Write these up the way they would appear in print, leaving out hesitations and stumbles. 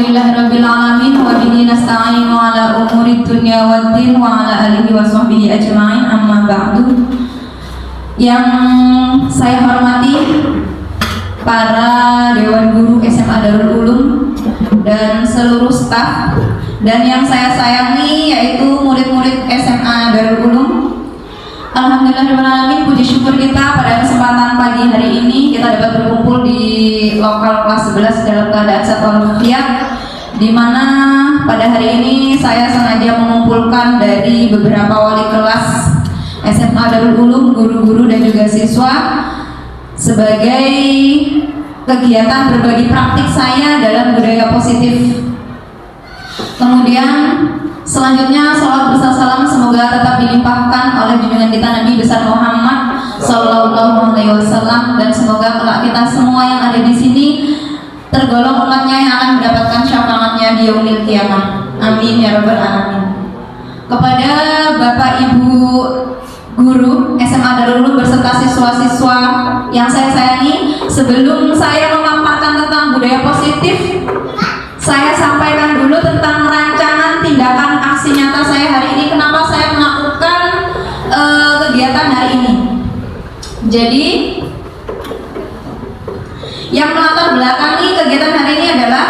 Alhamdulillahirabbil alamin wa bihi nasta'inu ala umuri dunya waddin wa ala alihi wa sahbihi ajma'in, amma ba'du. Yang saya hormati para Dewan Guru SMA Darul Ulum dan seluruh staf, dan yang saya sayangi yaitu murid-murid SMA Darul Ulum. Alhamdulillahirrahmanirrahim, puji syukur kita pada kesempatan pagi hari ini kita dapat berkumpul di lokal kelas 11 dalam keadaan satu walafiat, di mana pada hari ini saya sengaja mengumpulkan dari beberapa wali kelas SMA Darul Ulum, guru-guru dan juga siswa sebagai kegiatan berbagi praktik saya dalam budaya positif. Kemudian selanjutnya salawat beserta salam semoga tetap dilimpahkan oleh junjungan kita Nabi besar Muhammad Sallallahu Alaihi Wasallam, dan semoga kelak kita semua yang ada di sini tergolong umatnya yang akan mendapatkan syafaatnya di yaumil qiyamah. Amin ya rabbal alamin. Kepada Bapak Ibu guru SMA Darul Ulum beserta siswa-siswa yang saya sayangi, sebelum saya memaparkan tentang budaya positif, saya sampaikan dulu tentang rancangan tindakan aksi nyata saya hari ini. Kenapa saya melakukan kegiatan hari ini? Jadi, yang melatar belakangi kegiatan hari ini adalah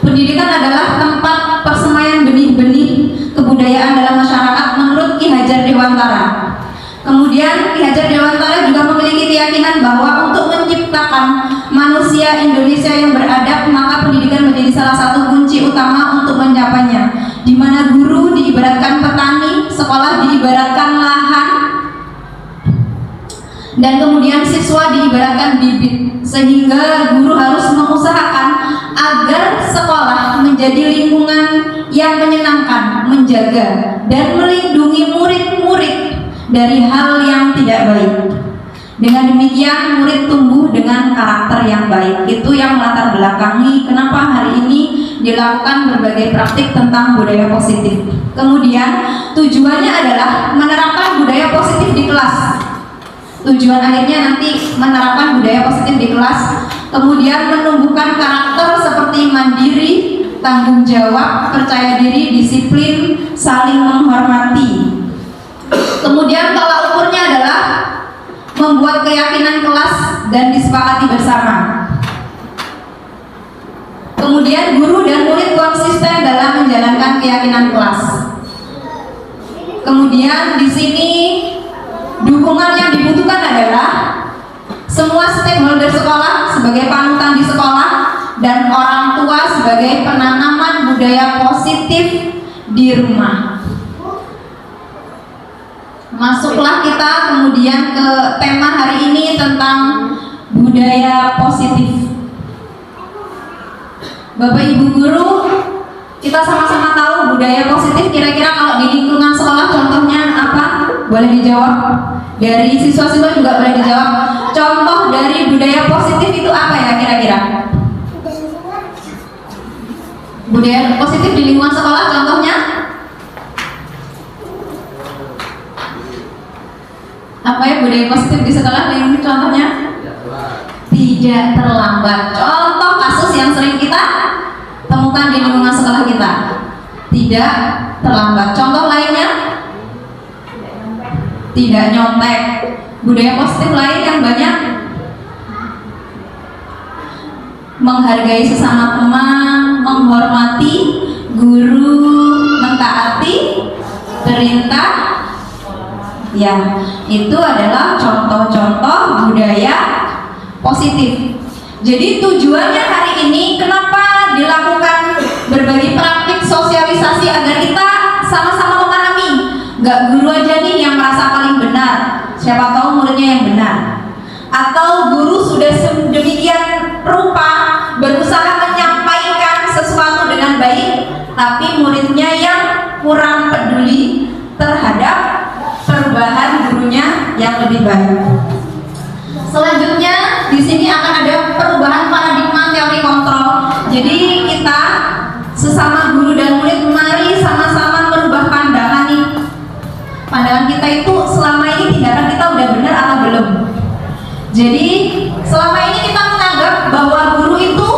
pendidikan adalah tempat persemaian benih-benih kebudayaan dalam masyarakat menurut Ki Hajar Dewantara. Kemudian Ki Hajar Dewantara juga memiliki keyakinan bahwa untuk menciptakan manusia Indonesia yang beradab, maka pendidikan menjadi salah satu kunci utama untuk mencapainya, di mana guru diibaratkan petani, sekolah diibaratkan lahan, dan kemudian siswa diibaratkan bibit, sehingga guru harus mengusahakan agar sekolah menjadi lingkungan yang menyenangkan, menjaga dan melindungi murid-murid dari hal yang tidak baik. Dengan demikian murid tumbuh dengan karakter yang baik. Itu yang melatar belakangi kenapa hari ini dilakukan berbagai praktik tentang budaya positif. Kemudian tujuannya adalah menerapkan budaya positif di kelas. Tujuan akhirnya nanti menerapkan budaya positif di kelas. Kemudian menumbuhkan karakter seperti mandiri, tanggung jawab, percaya diri, disiplin, saling menghormati. Kemudian tolak ukurnya adalah membuat keyakinan kelas dan disepakati bersama. Kemudian guru dan murid konsisten dalam menjalankan keyakinan kelas. Kemudian di sini dukungan yang dibutuhkan adalah semua stakeholder sekolah sebagai panutan di sekolah dan orang tua sebagai penanaman budaya positif di rumah. Masuklah kita kemudian ke tema hari ini tentang budaya positif. Bapak Ibu guru, kita sama-sama tahu budaya positif kira-kira kalau di lingkungan sekolah contohnya apa? Boleh dijawab? Dari siswa-siswa juga boleh dijawab. Contoh dari budaya positif itu apa ya kira-kira? Budaya positif di lingkungan sekolah contohnya? Apa ya budaya positif di sekolah yang contohnya? Tidak terlambat. Contoh kasus yang sering kita temukan di lingkungan sekolah kita. Tidak terlambat. Contoh lainnya? Tidak nyontek. Budaya positif lain yang banyak: menghargai sesama teman, menghormati guru, mentaati perintah. Ya, itu adalah contoh-contoh budaya positif. Jadi tujuannya hari ini kenapa dilakukan berbagi praktik sosialisasi agar kita sama-sama memahami, gak guru aja nih yang merasa paling benar, siapa tahu muridnya yang benar, atau guru sudah sedemikian rupa berusaha menyampaikan sesuatu dengan baik, tapi muridnya yang kurang peduli terhadap perubahan gurunya yang lebih baik. Selanjutnya di sini akan ada perubahan paradigma teori kontrol. Jadi kita sesama guru dan murid mari sama-sama merubah pandangan nih. Pandangan kita itu selama ini tindakan kita udah benar atau belum? Jadi selama ini kita menganggap bahwa guru itu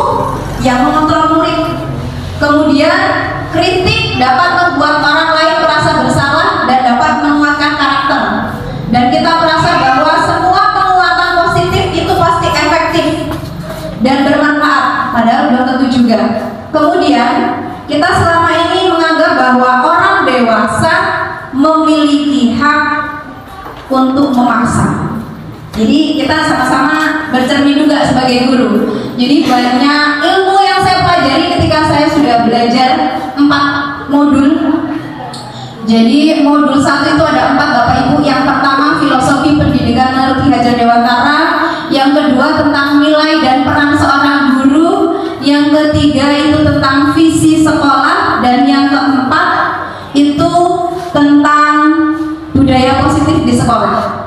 yang mengontrol murid. Kemudian kita selama ini menganggap bahwa orang dewasa memiliki hak untuk memaksa. Jadi kita sama-sama bercermin juga sebagai guru. Jadi banyak ilmu yang saya pelajari ketika saya sudah belajar 4 modul. Jadi modul 1 itu ada 4 Bapak Ibu. Yang pertama filosofi pendidikan menurut Ki Hajar Dewantara. Yang kedua tentang nilai dan peran seorang guru. Yang ketiga itu tentang visi sekolah. Dan yang keempat itu tentang budaya positif di sekolah.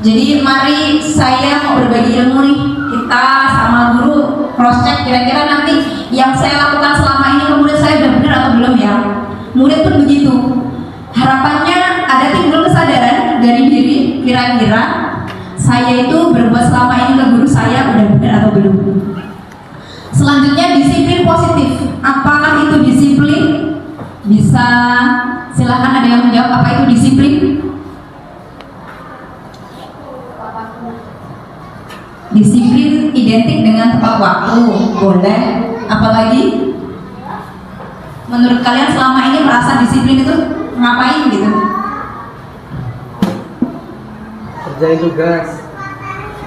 Jadi mari saya mau berbagi ilmu nih, kita sama guru cross check kira-kira nanti yang saya lakukan selama ini ke murid saya udah benar atau belum ya. Murid pun begitu. Harapannya ada timbul kesadaran dari diri, kira-kira saya itu berbuat selama ini ke guru saya udah benar atau belum. Selanjutnya disiplin positif. Apakah itu disiplin? Bisa silahkan ada yang menjawab apa itu disiplin? Disiplin identik dengan tepat waktu, boleh. Apalagi menurut kalian selama ini merasa disiplin itu ngapain gitu? Kerjain tugas.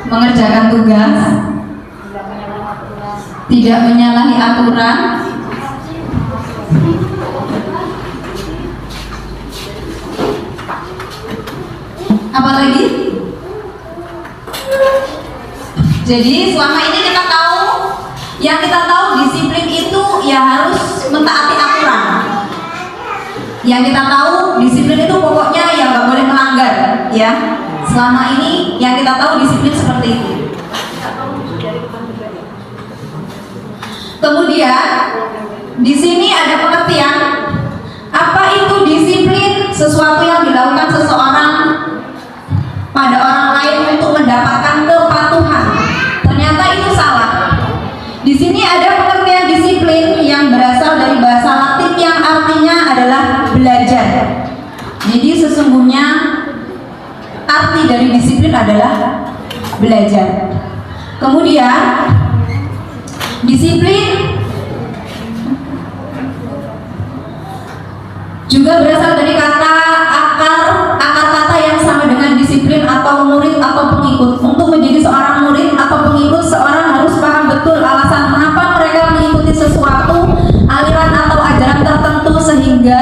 Mengerjakan tugas. Tidak menyalahi aturan. Apalagi? Jadi selama ini kita tahu, yang kita tahu disiplin itu ya harus mentaati aturan. Yang kita tahu disiplin itu pokoknya yang nggak boleh melanggar, ya. Selama ini yang kita tahu disiplin seperti itu. Kemudian di sini ada pengertian apa itu disiplin, sesuatu yang dilakukan seseorang pada orang lain untuk mendapatkan kepatuhan. Ternyata itu salah. Di sini ada pengertian disiplin yang berasal dari bahasa Latin yang artinya adalah belajar. Jadi sesungguhnya arti dari disiplin adalah belajar. Kemudian disiplin juga berasal dari kata akar kata yang sama dengan disiplin atau murid atau pengikut. Untuk menjadi seorang murid atau pengikut, seorang harus paham betul alasan mengapa mereka mengikuti sesuatu aliran atau ajaran tertentu, sehingga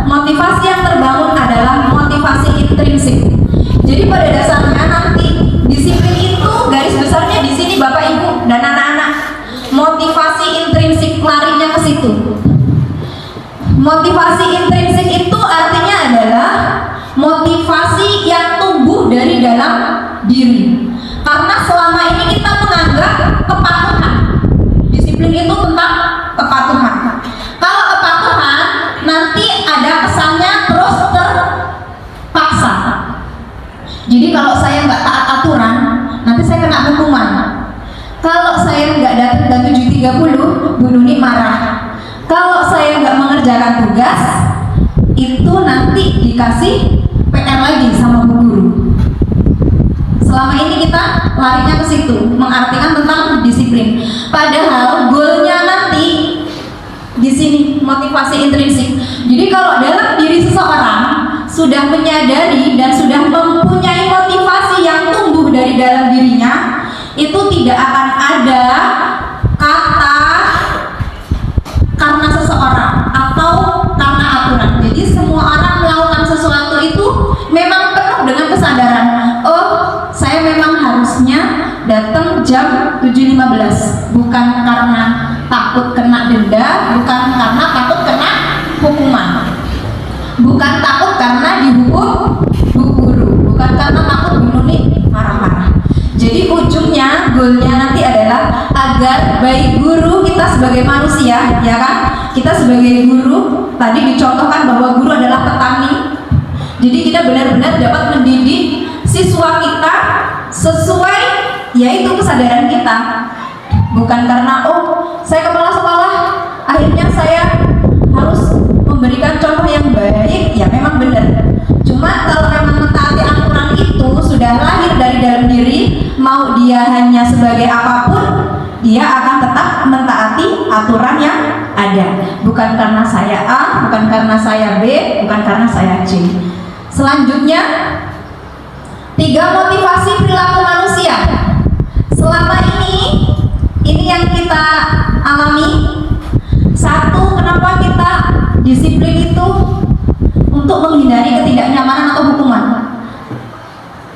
motivasi yang terbangun adalah motivasi intrinsik. Jadi pada dasarnya nanti disiplin itu garis besarnya di sini Bapak Ibu dan anak-anak, motivasi intrinsik, larinya ke situ. Motivasi intrinsik itu artinya adalah motivasi yang tumbuh dari dalam diri. Karena selama ini kita menganggap kepatuhan, disiplin itu tentang kepatuhan. Kalau kepatuhan nanti ada kesannya terus terpaksa. Jadi kalau saya nggak taat aturan, nanti saya kena hukuman. Kalau saya nggak datang jam 7.30, Bu Nuni marah. Kalau saya nggak mengerjakan tugas, itu nanti dikasih PR lagi sama bu guru. Selama ini kita larinya ke situ, mengartikan tentang disiplin. Padahal goalnya nanti di sini motivasi intrinsik. Jadi kalau dalam diri seseorang sudah menyadari dan sudah mempunyai motivasi yang tumbuh dari dalam dirinya, itu tidak akan ada kata karena seseorang atau karena aturan. Jadi semua orang melakukan sesuatu itu memang penuh dengan kesadaran. Oh, saya memang harusnya datang jam 7.15, bukan karena takut kena denda, bukan karena takut kena hukuman, bukan takut karena dihukum bu guru, bukan karena takut Bu Nuni marah-marah. Jadi ujungnya, goalnya nanti adalah agar baik guru kita sebagai manusia, ya kan? Kita sebagai guru, tadi dicontohkan bahwa guru adalah petani. Jadi kita benar-benar dapat mendidik siswa kita sesuai yaitu kesadaran kita. Bukan karena oh, saya kepala sekolah, akhirnya saya harus memberikan contoh yang baik. Ya memang benar. Cuma kalau memang mentaati aturan itu sudah lahir dari dalam diri, mau dia hanya sebagai apapun, dia akan tetap mentaati aturan yang ada. Bukan karena saya A, bukan karena saya B, bukan karena saya C. Selanjutnya, 3 motivasi perilaku manusia. Selama ini yang kita alami. 1, kenapa kita disiplin itu untuk menghindari ketidaknyamanan atau hukuman.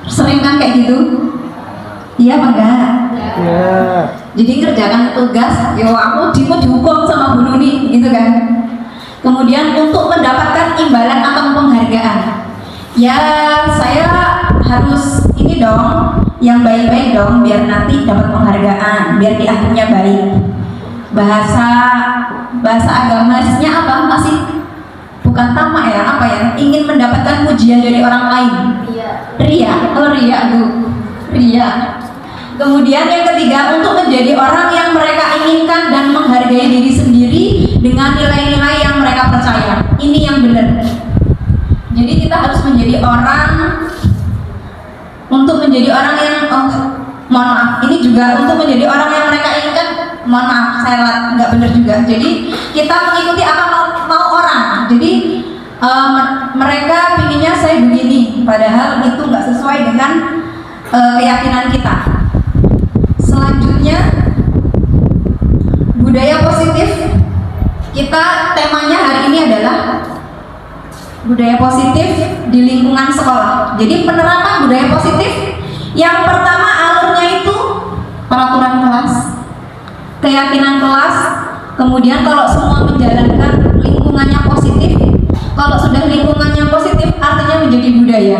Sering kan kayak gitu? Iya apa enggak? Ya. Jadi kerjakan tugas, yo aku dihukum sama Bu Nuni, gitu kan? Kemudian untuk mendapatkan imbalan atau penghargaan, ya saya harus ini dong, yang baik-baik dong, biar nanti dapat penghargaan, biar di akhirnya baik. Bahasa agamasnya apa? Masih bukan tamak ya, apa ya? Ingin mendapatkan pujian dari orang lain. Ria, oh ria Bu, ria. Kemudian yang ketiga, untuk menjadi orang yang mereka inginkan dan menghargai diri sendiri dengan nilai-nilai yang mereka percaya. Ini yang benar. Jadi kita harus menjadi orang, untuk menjadi orang yang mohon maaf, ini juga untuk menjadi orang yang mereka inginkan. Mohon maaf, saya nggak benar juga. Jadi kita mengikuti apa mau orang. Jadi mereka pinginnya saya begini, padahal itu nggak sesuai dengan keyakinan kita. Selanjutnya, budaya positif. Kita temanya hari ini adalah budaya positif di lingkungan sekolah. Jadi penerapan budaya positif, yang pertama alurnya itu peraturan kelas, keyakinan kelas. Kemudian kalau semua menjalankan lingkungannya positif, kalau sudah lingkungannya positif artinya menjadi budaya.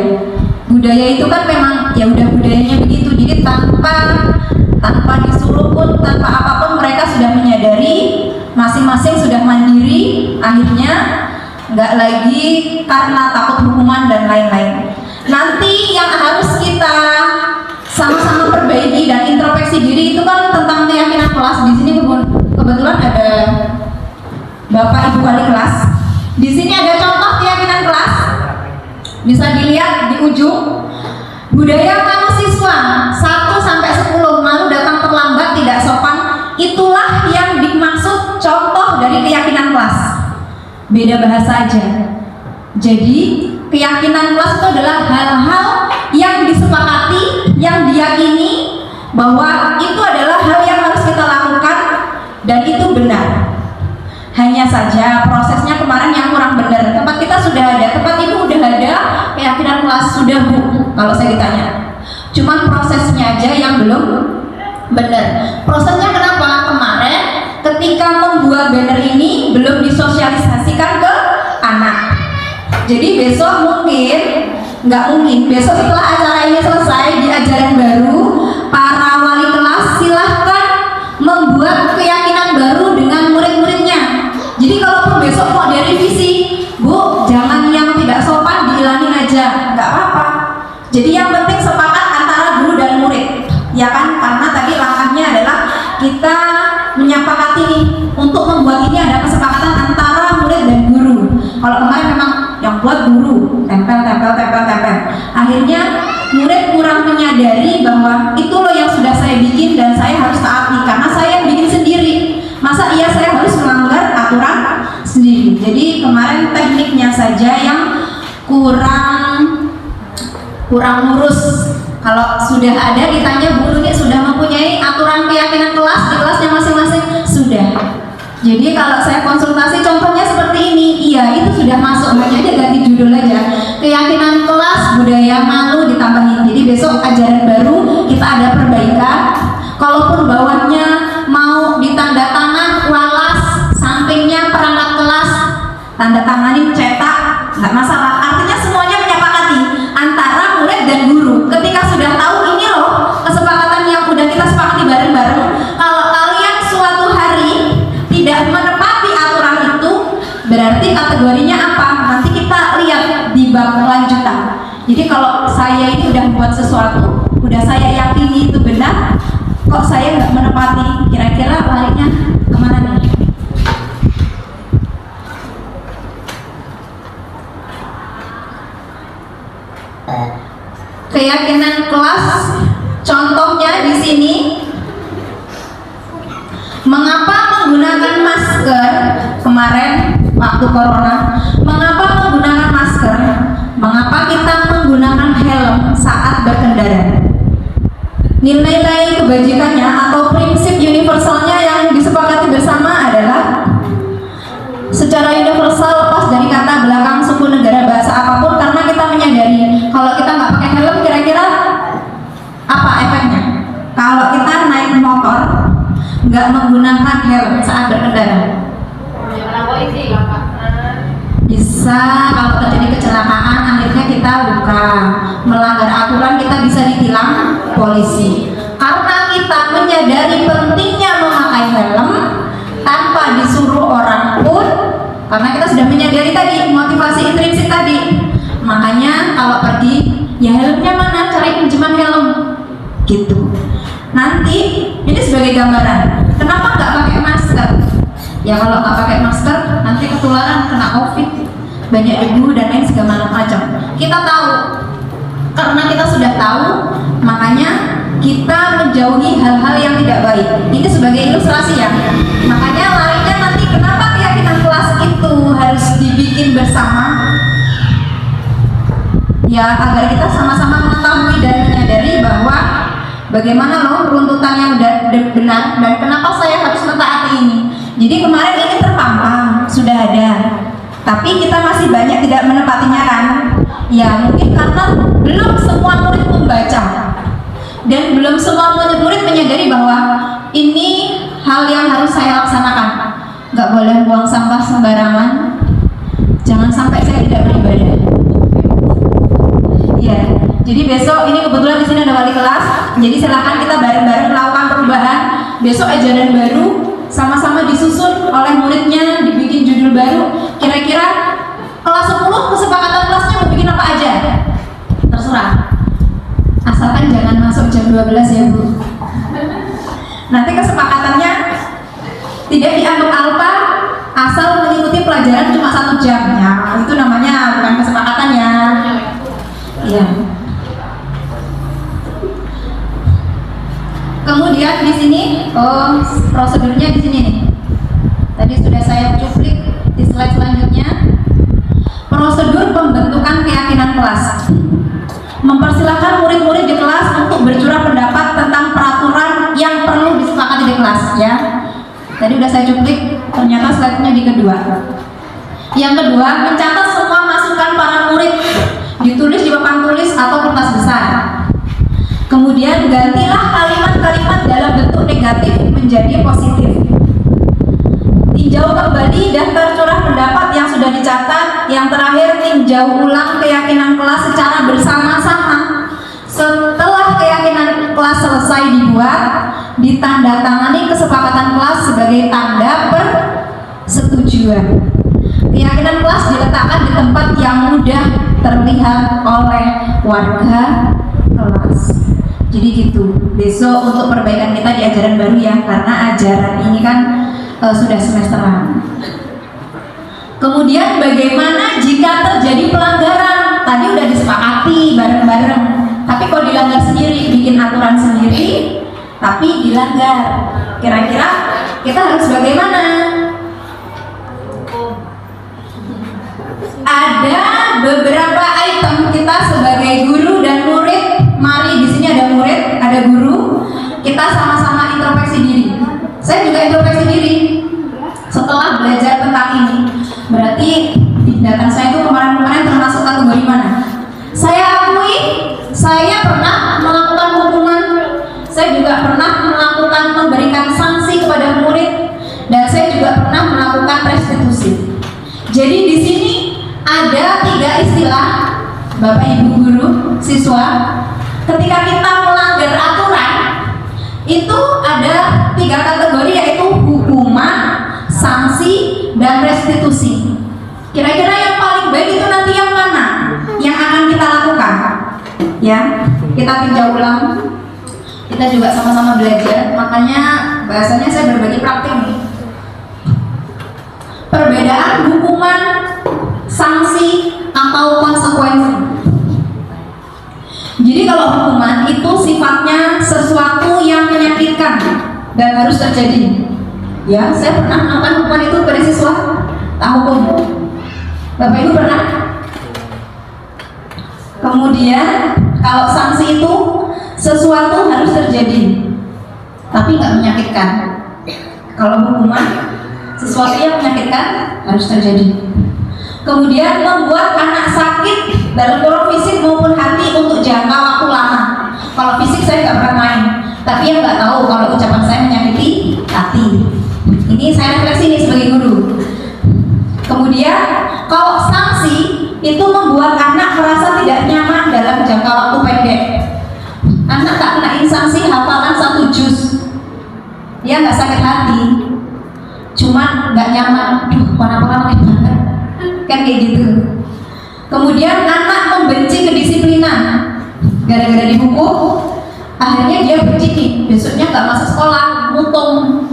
Budaya itu kan memang ya udah budayanya begitu. Jadi tanpa disuruh pun, tanpa apapun mereka sudah menyadari, masing-masing sudah mandiri, akhirnya nggak lagi karena takut hukuman dan lain-lain. Nanti yang harus kita sama-sama perbaiki dan introspeksi diri itu kan tentang keyakinan kelas. Di sini kebetulan ada Bapak Ibu wali kelas. Di sini ada contoh keyakinan kelas. Bisa dilihat di ujung. Budaya mahasiswa 1-10, malu datang terlambat, tidak sopan. Itulah yang dimaksud contoh dari keyakinan kelas. Beda bahasa aja. Jadi keyakinan kelas itu adalah hal-hal yang disepakati, yang diyakini bahwa itu adalah hal yang harus kita lakukan dan itu benar. Hanya saja prosesnya kemarin yang kurang benar. Tempat kita sudah ada, tempat ibu udah ada keyakinan kelas, sudah Bu, kalau saya ditanya. Cuman prosesnya aja yang belum benar. Prosesnya kenapa? Kemarin ketika membuat banner ini belum disosialisasikan ke anak. Jadi besok besok setelah acara ini selesai di ajaran baru, para wali kelas silahkan membuat keyakinan baru dengan murid-muridnya. Jadi kalau besok mau direvisi, Bu, jangan yang tidak sopan dihilangin aja, nggak apa-apa. Jadi yang penting sepakat antara guru dan murid, ya kan? Karena tadi langkahnya adalah kita menyepakati nih, untuk membuat ini ada kesepakatan antara murid dan guru. Kalau kemarin memang yang buat guru, tempel. Akhirnya murid kurang menyadari bahwa itu loh yang sudah saya bikin dan saya harus taati karena saya yang bikin sendiri. Masa iya saya harus melanggar aturan sendiri. Jadi kemarin tekniknya saja yang kurang lurus. Kalau sudah ada ditanya Bu Nuni sudah mempunyai aturan keyakinan kelas di kelasnya masing-masing? Sudah. Jadi kalau saya konsultasi contohnya seperti ini, iya itu sudah masuk, hanya aja ganti judul aja. Keyakinan kelas, budaya malu ditambahin. Jadi besok ajaran baru kita ada perbaikan. Kalaupun bawahnya mau ditanda tangan, walas, sampingnya perangkat kelas, tanda tanganin cetak, nggak masalah. Artinya semuanya menyepakati antara murid dan guru. Ketika sudah tahu ini loh kesepakatan yang udah kita sepakati bareng-bareng. Kalau kalian suatu hari tidak menepati aturan itu, berarti kategorinya apa? Nanti kita lihat di bab lanjutan. Jadi kalau saya ini udah buat sesuatu, udah saya yakini itu benar, kok saya nggak menepati, kira-kira larinya kemana nih? Keyakinan kelas, contohnya di sini. Mengapa menggunakan masker waktu corona, mengapa menggunakan masker, mengapa kita menggunakan helm saat berkendara. Nilai-nilai kebajikannya atau prinsip universalnya yang disepakati bersama adalah secara universal lepas dari kata belakang, suku, negara, bahasa apapun, karena kita menyadari kalau kita nggak pakai helm kira-kira apa efeknya. Kalau kita naik motor nggak menggunakan helm saat berkendara, bisa kalau terjadi kecelakaan akhirnya kita luka, melanggar aturan, kita bisa ditilang polisi. Karena kita menyadari pentingnya memakai helm tanpa disuruh orang pun, karena kita sudah menyadari tadi motivasi intrinsik tadi, makanya kalau pergi ya helmnya mana, cari pinjaman helm gitu. Nanti ini sebagai gambaran kenapa nggak pakai masker. Ya kalau nggak pakai masker nanti ketularan, kena COVID, banyak debu dan lain segala macam. Kita tahu, karena kita sudah tahu, makanya kita menjauhi hal-hal yang tidak baik. Ini sebagai ilustrasi ya. Makanya lainnya nanti kenapa keyakinan kelas itu harus dibikin bersama, ya agar kita sama-sama mengetahui dan menyadari bahwa bagaimana loh runtutan yang benar dan kenapa saya harus mentaati ini. Jadi kemarin ini terpampang, sudah ada, tapi kita masih banyak tidak menepatinya kan? Ya mungkin karena belum semua murid membaca dan belum semua murid menyadari bahwa ini hal yang harus saya laksanakan. Nggak boleh buang sampah sembarangan, jangan sampai saya tidak beribadah. Ya, jadi besok ini kebetulan di sini ada wali kelas, jadi silakan kita bareng-bareng melakukan perubahan. Besok ajaran baru sama-sama disusun oleh muridnya, dibikin judul baru. Kira-kira kelas 10 kesepakatan kelasnya mau bikin apa aja? Terserah. Asalkan jangan masuk jam 12 ya Bu. Nanti kesepakatannya tidak dianggap alfa asal mengikuti pelajaran cuma 1 jam. Ya, itu namanya bukan kesepakatan ya. Iya. Kemudian di sini, prosedurnya di sini nih. Tadi sudah saya cuplik di slide selanjutnya. Prosedur pembentukan keyakinan kelas. Mempersilahkan murid-murid di kelas untuk bercurah pendapat tentang peraturan yang perlu disepakati di kelas, ya. Tadi udah saya cuplik, ternyata slide-nya di kedua. Yang kedua, mencatat semua masukan para murid, ditulis di papan tulis atau kertas besar. Kemudian gantilah kalimat-kalimat dalam bentuk negatif menjadi positif. Tinjau kembali daftar curah pendapat yang sudah dicatat. Yang terakhir, tinjau ulang keyakinan kelas secara bersama-sama. Setelah keyakinan kelas selesai dibuat, ditandatangani kesepakatan kelas sebagai tanda persetujuan. Keyakinan kelas diletakkan di tempat yang mudah terlihat oleh warga kelas. Jadi gitu. Besok untuk perbaikan kita di ajaran baru ya, karena ajaran ini kan sudah semesteran. Kemudian bagaimana jika terjadi pelanggaran? Tadi udah disepakati bareng-bareng. Tapi kok dilanggar sendiri, bikin aturan sendiri, tapi dilanggar. Kira-kira kita harus bagaimana? Ada beberapa item kita sebagai guru dan murid. Mari, di sini ada murid, ada guru. Kita sama-sama introspeksi diri. Saya juga introspeksi diri setelah belajar tentang ini. Berarti tindakan saya itu kemarin-kemarin termasuk kategori mana? Saya akui, saya pernah melakukan hukuman. Saya juga pernah melakukan memberikan sanksi kepada murid, dan saya juga pernah melakukan restitusi. Jadi di sini ada 3 istilah, Bapak Ibu guru, siswa. Ketika kita melanggar aturan, itu ada 3 kategori, yaitu hukuman, sanksi, dan restitusi. Kira-kira yang paling baik itu nanti yang mana? Yang akan kita lakukan? Ya, kita tinjau ulang. Kita juga sama-sama belajar, makanya bahasanya saya berbagi praktik nih. Perbedaan hukuman, sanksi, atau konsekuensi. Jadi kalau hukuman itu sifatnya sesuatu yang menyakitkan dan harus terjadi. Ya, saya pernah melakukan hukuman itu pada siswa. tak hukum. Bapak Ibu pernah? Kemudian kalau sanksi itu sesuatu harus terjadi tapi nggak menyakitkan. Kalau hukuman sesuatu yang menyakitkan harus terjadi. Kemudian membuat anak sakit dalam kurang fisik maupun hati untuk jangka waktu lama. Kalau fisik saya nggak pernah main, tapi yang nggak tahu kalau ucapan saya menyakiti hati. Ini saya refleksi nih sebagai guru. Kemudian kalau sanksi itu membuat anak merasa tidak nyaman dalam jangka waktu pendek. Anak tak kenain sanksi hafalan 1 juz, dia nggak sakit hati, cuman nggak nyaman. Duh, warna-warna banget, kan kayak gitu. Kemudian anak membenci kedisiplinan, gara-gara dihukum, akhirnya dia benci nih, besoknya nggak masuk sekolah, mutung.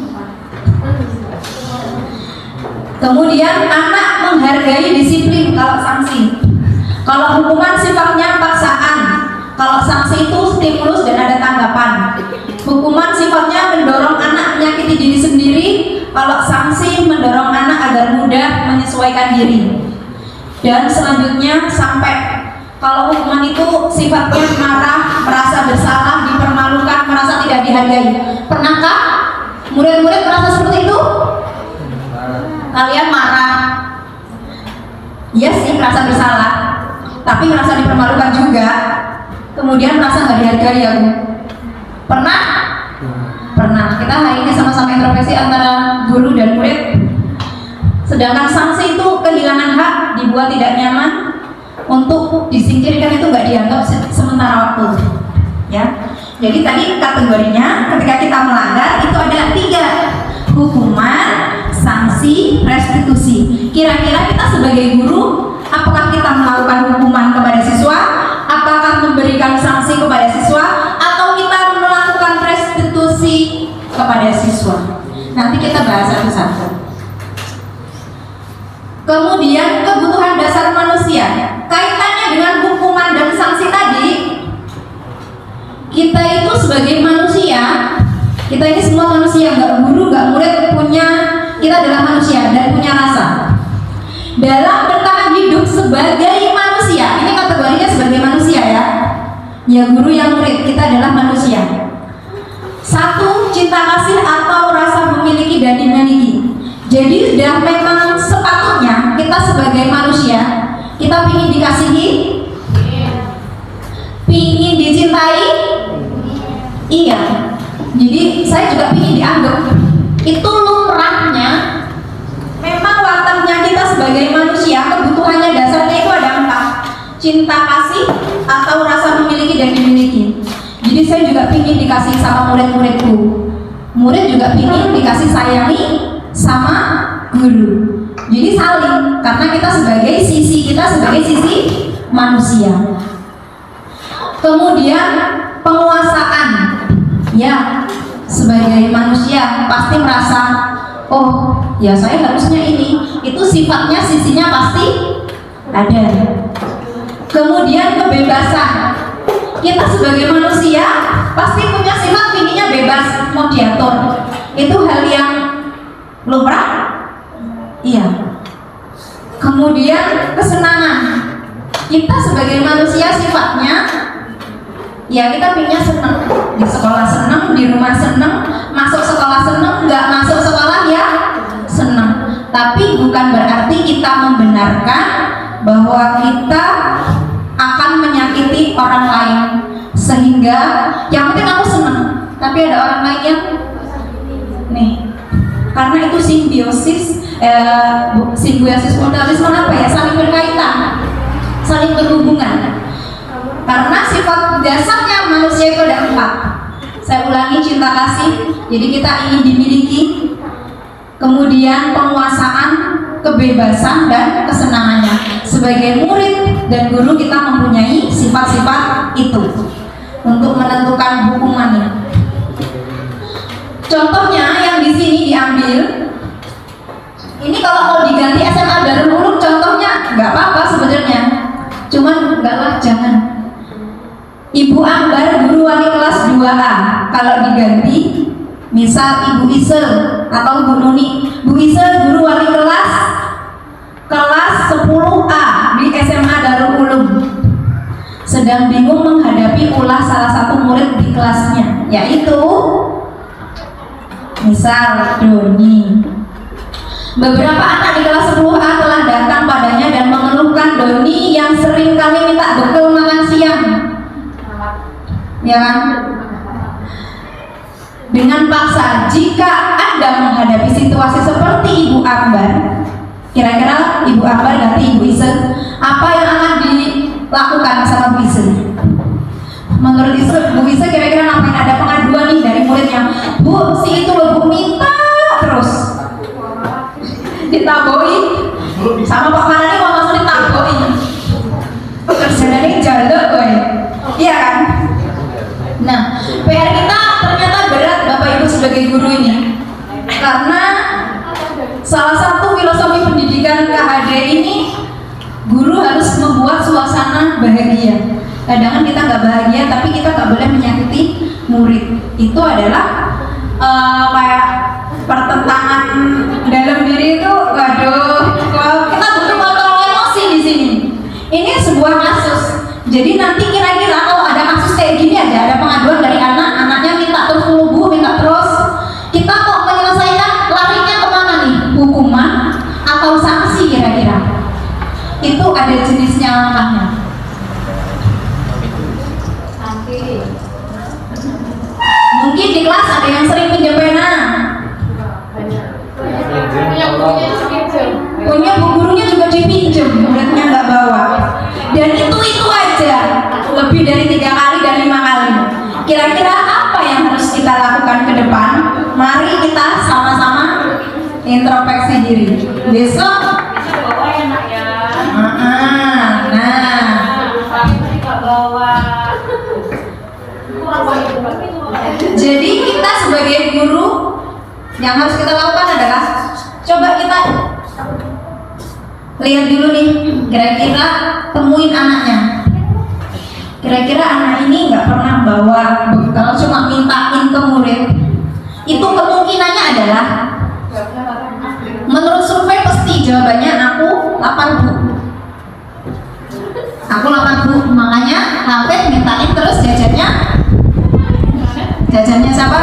Kemudian anak menghargai disiplin kalau sanksi. Kalau hukuman sifatnya paksaan, kalau sanksi itu stimulus dan ada tanggapan. Hukuman sifatnya mendorong anak menyakiti diri sendiri, kalau sanksi mendorong anak agar mudah menyesuaikan diri. Dan selanjutnya sampai kalau hukuman itu sifatnya marah, merasa bersalah, dipermalukan, merasa tidak dihargai. Pernahkah murid-murid merasa seperti itu? Kalian marah? Iya sih, merasa bersalah, tapi merasa dipermalukan juga. Kemudian merasa nggak dihargai ya Bu? Pernah? Pernah. Kita hari ini sama-sama introspeksi antara guru dan murid. Sedangkan sanksi itu kehilangan hak, dibuat tidak nyaman, untuk disingkirkan itu nggak dianggap sementara waktu, ya. Jadi tadi kategorinya ketika kita melanggar itu ada 3: hukuman, sanksi, restitusi. Kira-kira kita sebagai guru, apakah kita melakukan hukuman kepada siswa, apakah memberikan sanksi kepada siswa, atau kita melakukan restitusi kepada siswa? Nanti kita bahas satu-satu. Kemudian kebutuhan dasar manusia, kaitannya dengan hukuman dan sanksi tadi. Kita itu sebagai manusia, kita ini semua manusia, nggak guru, nggak murid, kita adalah manusia dan punya rasa. Dalam bertahan hidup sebagai manusia, ini kategorinya sebagai manusia ya. Ya guru yang murid, kita adalah manusia. 1, cinta kasih atau rasa memiliki dan dimiliki. Jadi sudah memang sepatutnya kita sebagai manusia, kita ingin dikasihi, ingin dicintai. Iya. Jadi saya juga ingin dianggap. Itu lumrahnya. Memang wataknya kita sebagai manusia, kebutuhannya dasarnya itu ada 4: cinta kasih atau rasa memiliki dan dimiliki. Jadi saya juga ingin dikasih sama murid-muridku. Murid juga ingin dikasih sayangi sama guru. Jadi saling, karena kita sebagai sisi manusia. Kemudian penguasaan, ya sebagai manusia pasti merasa, oh ya saya harusnya ini, itu sifatnya sisinya pasti ada. Kemudian kebebasan, kita sebagai manusia pasti punya sifat inginnya bebas, mau diatur. Itu hal yang lumrah, iya. Kemudian kesenangan, kita sebagai manusia sifatnya, ya kita pinginnya senang, di sekolah senang, di rumah senang, masuk sekolah senang, nggak masuk sekolah ya senang. Tapi bukan berarti kita membenarkan bahwa kita akan menyakiti orang lain, sehingga yang penting aku senang, tapi ada orang lain yang nih. Karena itu simbiosis mutualisme apa ya, saling berkaitan, saling berhubungan. Karena sifat dasarnya manusia itu ada 4. Saya ulangi, cinta kasih, jadi kita ingin dimiliki. Kemudian penguasaan, kebebasan, dan kesenangannya. Sebagai murid dan guru kita mempunyai sifat-sifat itu untuk menentukan hukumannya. Contohnya yang di sini diambil. Ini kalau mau diganti SMA Darul Ulum contohnya nggak apa-apa sebenarnya. Cuman enggak lah, jangan. Ibu Ambar guru wali kelas 2A. Kalau diganti misal Ibu Isel atau Bu Nuni. Bu Isel guru wali kelas sedang bingung menghadapi ulah salah satu murid di kelasnya, yaitu misal Doni. Beberapa anak di kelas 10A telah datang padanya dan mengeluhkan Doni yang sering kali minta bekal makan siang, ya kan? Dengan paksa. Jika Anda menghadapi situasi seperti Ibu Ambar, kira-kira Ibu Ambar ganti Ibu Ise, apa yang akan dilakukan sama Bu Ise? Menurut Bu Ise kira-kira ngapain? Ada pengaduan nih dari muridnya, Bu, si itu loh Bu minta terus ditaboi sama Pak Marani, mau langsung ditaboi kerjanya jaluk gue, iya kan? Nah, PR kita ternyata berat Bapak Ibu sebagai guru ini, karena salah satu filosofi pendidikan KHD ini, guru harus membuat suasana bahagia. Kadang kita nggak bahagia, tapi kita nggak boleh menyakiti murid. Itu adalah kayak pertentangan dalam diri itu. Waduh, kita butuh kontrol emosi di sini. Ini sebuah kasus. Jadi nanti kira-kira kalau ada kasus kayak gini aja, ada pengaduan dari anaknya minta terus Bu, minta terus, kita kok menyelesaikan, larinya kemana nih? Hukuman atau sanksi kira-kira? Itu ada jenisnya langkahnya. Mungkin di kelas ada yang sering pinjam pena, punya bu gurunya juga dipinjam, muridnya nggak bawa, dan itu aja lebih dari 3 kali dan 5 kali. Kira-kira apa yang harus kita lakukan ke depan? Mari kita sama-sama introspeksi diri. Besok jadi kita sebagai guru yang harus kita lakukan adalah coba kita lihat dulu nih, kira-kira temuin anaknya. Kira-kira anak ini nggak pernah bawa bekal, cuma mintain ke murid. Itu kemungkinannya adalah, menurut survei pasti jawabannya aku 8 Bu. Aku 8 Bu, makanya Hafid mintain terus jajannya siapa?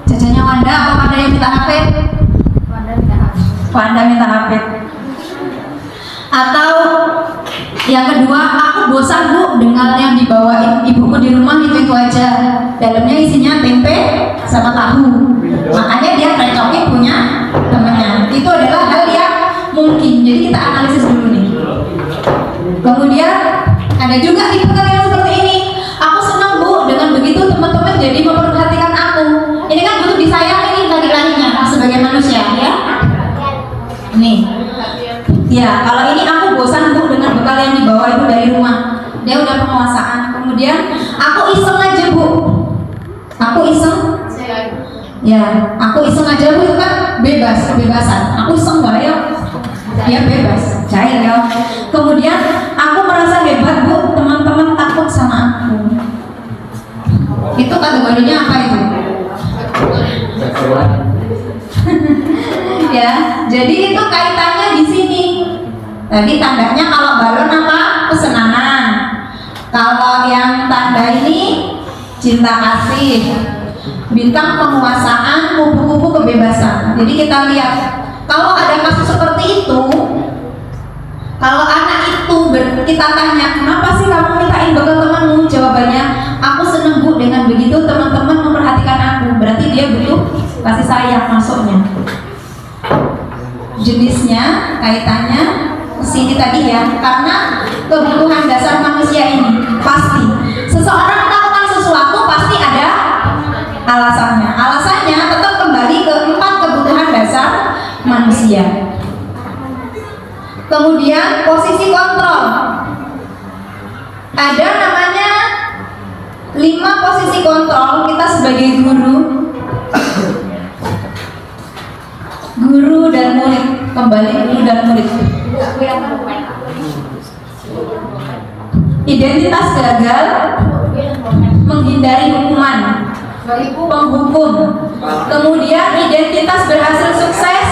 Jajannya Wanda, apa Wanda yang minta Hafid? Wanda minta Hafid. Atau yang kedua, aku bosan Bu dengan yang dibawain ibuku di rumah, itu aja. Dalamnya isinya tempe sama tahu. Makanya dia recokin punya temennya. Itu adalah hal yang mungkin. Jadi kita analisis dulu nih. Kemudian ada juga tipe yang seperti ini. Aku senang Bu dengan begitu teman-teman jadi memperhatikan aku. Ini kan butuh disayangi lagi-laginya sebagai manusia, ya. Nih. Ya, kalau ini aku bosan Bu dengan bekal yang dibawa ibu dari rumah. Dia udah penguasaan. Kemudian aku iseng aja Bu. Aku iseng. Ya, aku iseng aja Bu, itu kan bebas, kebebasan. Aku iseng bayar. Dia bebas, cair ya. Kemudian aku merasa hebat Bu, teman-teman takut sama aku. Itu kategorinya apa itu? Ya, jadi itu kaitannya di sini. Tadi tandanya kalau balon apa? Kesenangan. Kalau yang tanda ini cinta kasih. Bintang penguasaan, kupu-kupu kebebasan. Jadi kita lihat, kalau ada kasus seperti itu, kalau anak itu kita tanya, kenapa sih kamu mintain bekal temanmu? Jawabannya, aku seneng Bu dengan begitu teman-teman memperhatikan aku. Berarti dia butuh kasih sayang masuknya. Jenisnya, kaitannya sini tadi ya, karena kebutuhan dasar manusia ini pasti. Seseorang melakukan sesuatu pasti ada alasannya. Alasannya tetap kembali ke 4 kebutuhan dasar manusia. Kemudian posisi kontrol. Ada namanya 5 posisi kontrol kita sebagai guru dan murid. Kembali guru dan murid. Identitas gagal, menghindari hukuman, penghukum. Kemudian identitas berhasil sukses,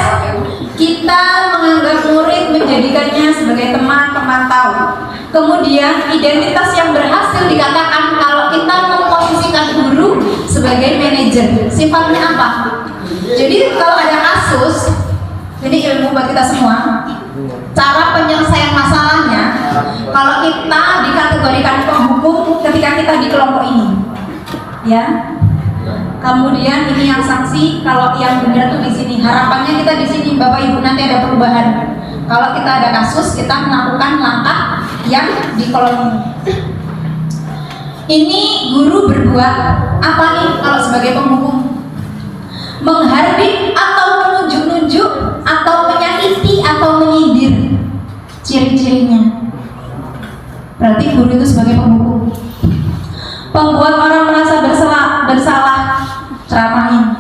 kita menganggap murid, menjadikannya sebagai teman pemantau. Kemudian identitas yang berhasil dikatakan kalau kita memposisikan guru sebagai manajer. Sifatnya apa? Jadi kalau ada kasus, ini ilmu buat kita semua. Cara penyelesaian masalahnya, kalau kita dikategorikan penghukum ketika kita di kelompok ini, ya. Kemudian ini yang sanksi, kalau yang benar tuh di sini. Harapannya kita di sini, Bapak Ibu, nanti ada perubahan. Kalau kita ada kasus, kita melakukan langkah yang di kolom ini. Guru berbuat apa nih kalau sebagai penghukum? Menghardik atau menunjuk-nunjuk atau menyakiti atau menyindir. Ciri-cirinya. Berarti guru itu sebagai penghukum. Pembuat orang merasa bersalah, ceramahin.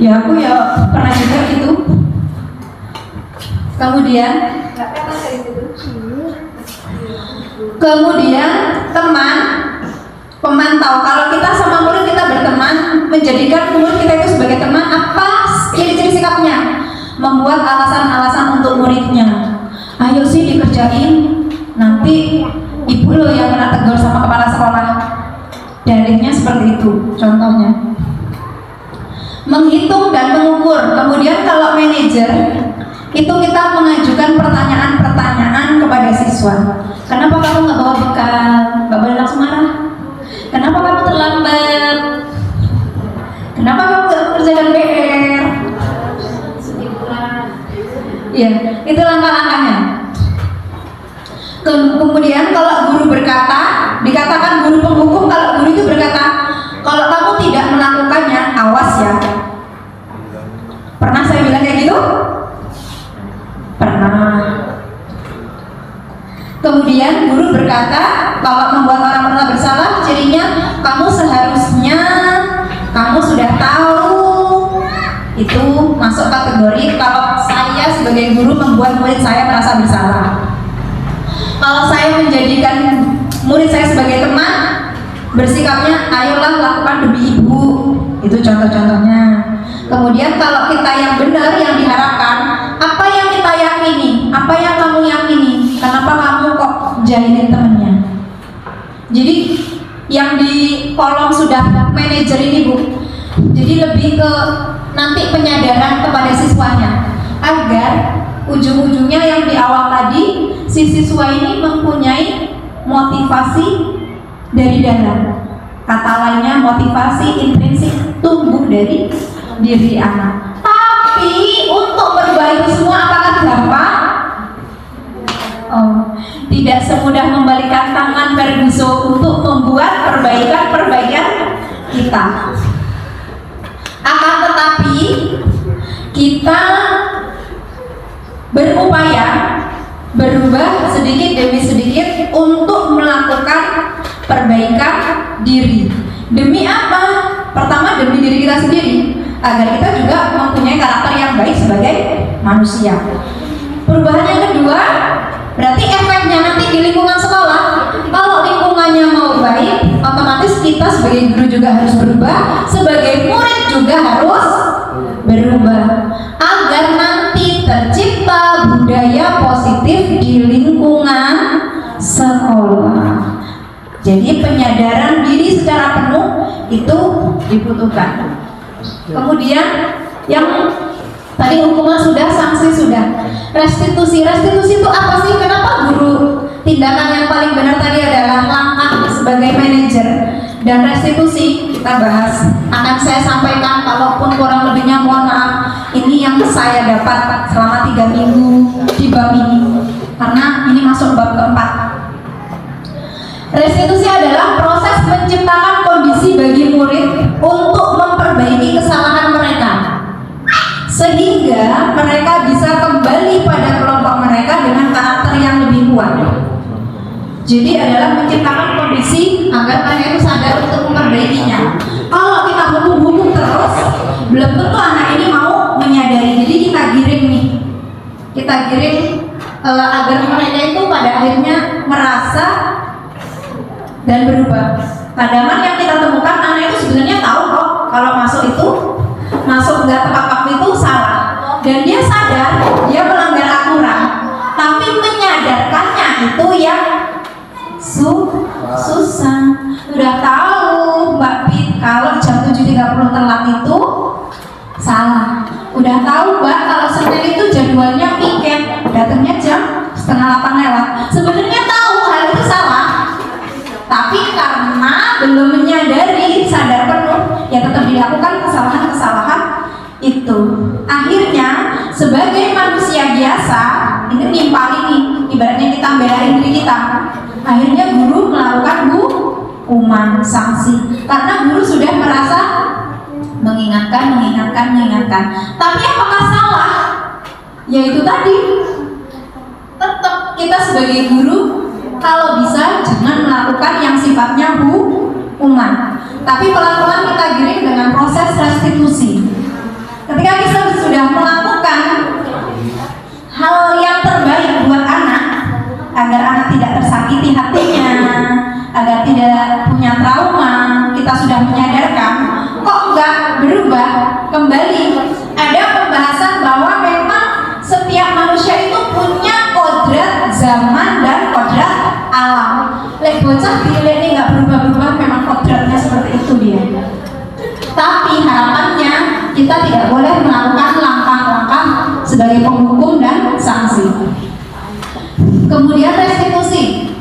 Ya aku ya pernah juga gitu. Kemudian teman, pemantau. Kalau kita sama murid kita berteman, menjadikan murid kita itu sebagai teman, apa ciri-ciri sikapnya? Membuat alasan-alasan untuk muridnya. Ayo sih dikerjain, nanti ibu lo yang kena tegur sama kepala sekolah. Dalihnya seperti itu, contohnya. Menghitung dan mengukur. Kemudian kalau manajer, itu kita mengajukan pertanyaan-pertanyaan kepada siswa. Kenapa kamu nggak bawa bekal? Nggak boleh langsung marah. Kenapa kamu terlambat? Kenapa kamu nggak mengerjakan PR? Iya, itu langkah-langkahnya. Kemudian kalau guru berkata, dikatakan guru penghukum. Kalau guru itu berkata, kalau kamu tidak melakukannya, awas ya. Pernah saya bilang kayak gitu? Pernah. Kemudian guru berkata, kalau membuat orang merasa bersalah, cirinya kamu seharusnya kamu sudah tahu. Itu masuk kategori kalau saya sebagai guru membuat murid saya merasa bersalah. Kalau saya menjadikan murid saya sebagai teman, bersikapnya ayolah lakukan demi ibu. Itu contoh-contohnya. Kemudian kalau kita yang benar, yang diharapkan, apa yang kita yakini, apa yang kamu yakini, kenapa kamu kok jahilin temennya? Jadi yang di kolom sudah manajer ini Bu, jadi lebih ke nanti penyadaran kepada siswanya, agar ujung-ujungnya yang di awal tadi, si siswa ini mempunyai motivasi dari dalam. Kata lainnya motivasi intrinsik tumbuh dari diri anak. Tapi untuk berubah itu semua apakah gampang? Oh, tidak semudah membalikan tangan Ferguson untuk membuat perbaikan kita. Akan tetapi kita berupaya berubah sedikit demi sedikit untuk melakukan perbaikan diri. Demi apa? Pertama demi diri kita sendiri, agar kita juga mempunyai karakter yang baik sebagai manusia. Perubahan yang kedua, berarti efeknya nanti di lingkungan sekolah. Kalau lingkungannya mau baik, otomatis kita sebagai guru juga harus berubah, sebagai murid juga harus berubah, agar nanti tercipta budaya positif di lingkungan sekolah. Jadi penyadaran diri secara penuh itu dibutuhkan. Kemudian yang tadi hukuman sudah, sanksi sudah, restitusi. Restitusi itu apa sih? Kenapa guru? Tindakan yang paling benar tadi adalah langkah sebagai manajer, dan restitusi kita bahas. Akan saya sampaikan, kalaupun kurang lebihnya mohon maaf. Ini yang saya dapat selama 3 minggu di bab ini, karena ini masuk bab keempat. Restitusi adalah proses menciptakan kondisi bagi murid untuk memperbaiki kesalahan mereka, sehingga mereka bisa kembali pada kelompok mereka dengan karakter yang lebih kuat. Jadi adalah menciptakan kondisi agar mereka itu sadar untuk memperbaikinya. Kalau kita hukum-hukum terus, belum tentu anak ini mau menyadari. Jadi kita giring nih, kita giring agar mereka itu pada akhirnya merasa dan berubah. Kadang yang kita temukan, anak itu sebenarnya tahu kok kalau masuk nggak tepat waktu itu salah, dan dia sadar dia melanggar aturan, tapi menyadarkannya itu yang Sebenarnya tahu hal itu salah, tapi karena belum menyadari sadar penuh, ya tetap dilakukan kesalahan-kesalahan itu. Akhirnya sebagai manusia biasa, ini nimpali nih, ibaratnya kita belain diri kita. Akhirnya guru melakukan hukuman, sanksi, karena guru sudah merasa mengingatkan. Tapi apakah salah? Yaitu tadi, tetap kita sebagai guru kalau bisa jangan melakukan yang sifatnya hukuman, tapi pelan-pelan kita giring dengan proses restitusi. Ketika kita sudah melakukan hal yang terbaik buat anak, agar anak tidak tersakiti hatinya, agar tidak punya trauma, kita sudah menyadarkan, kok enggak berubah kembali. Ada pembahasan bahwa memang setiap manusia itu punya kodrat zaman dan kodrat alam. Lek bocah pilih ini nggak berubah-berubah, memang kodratnya seperti itu dia. Tapi harapannya kita tidak boleh melakukan langkah-langkah sebagai penghukum dan sanksi. Kemudian restitusi.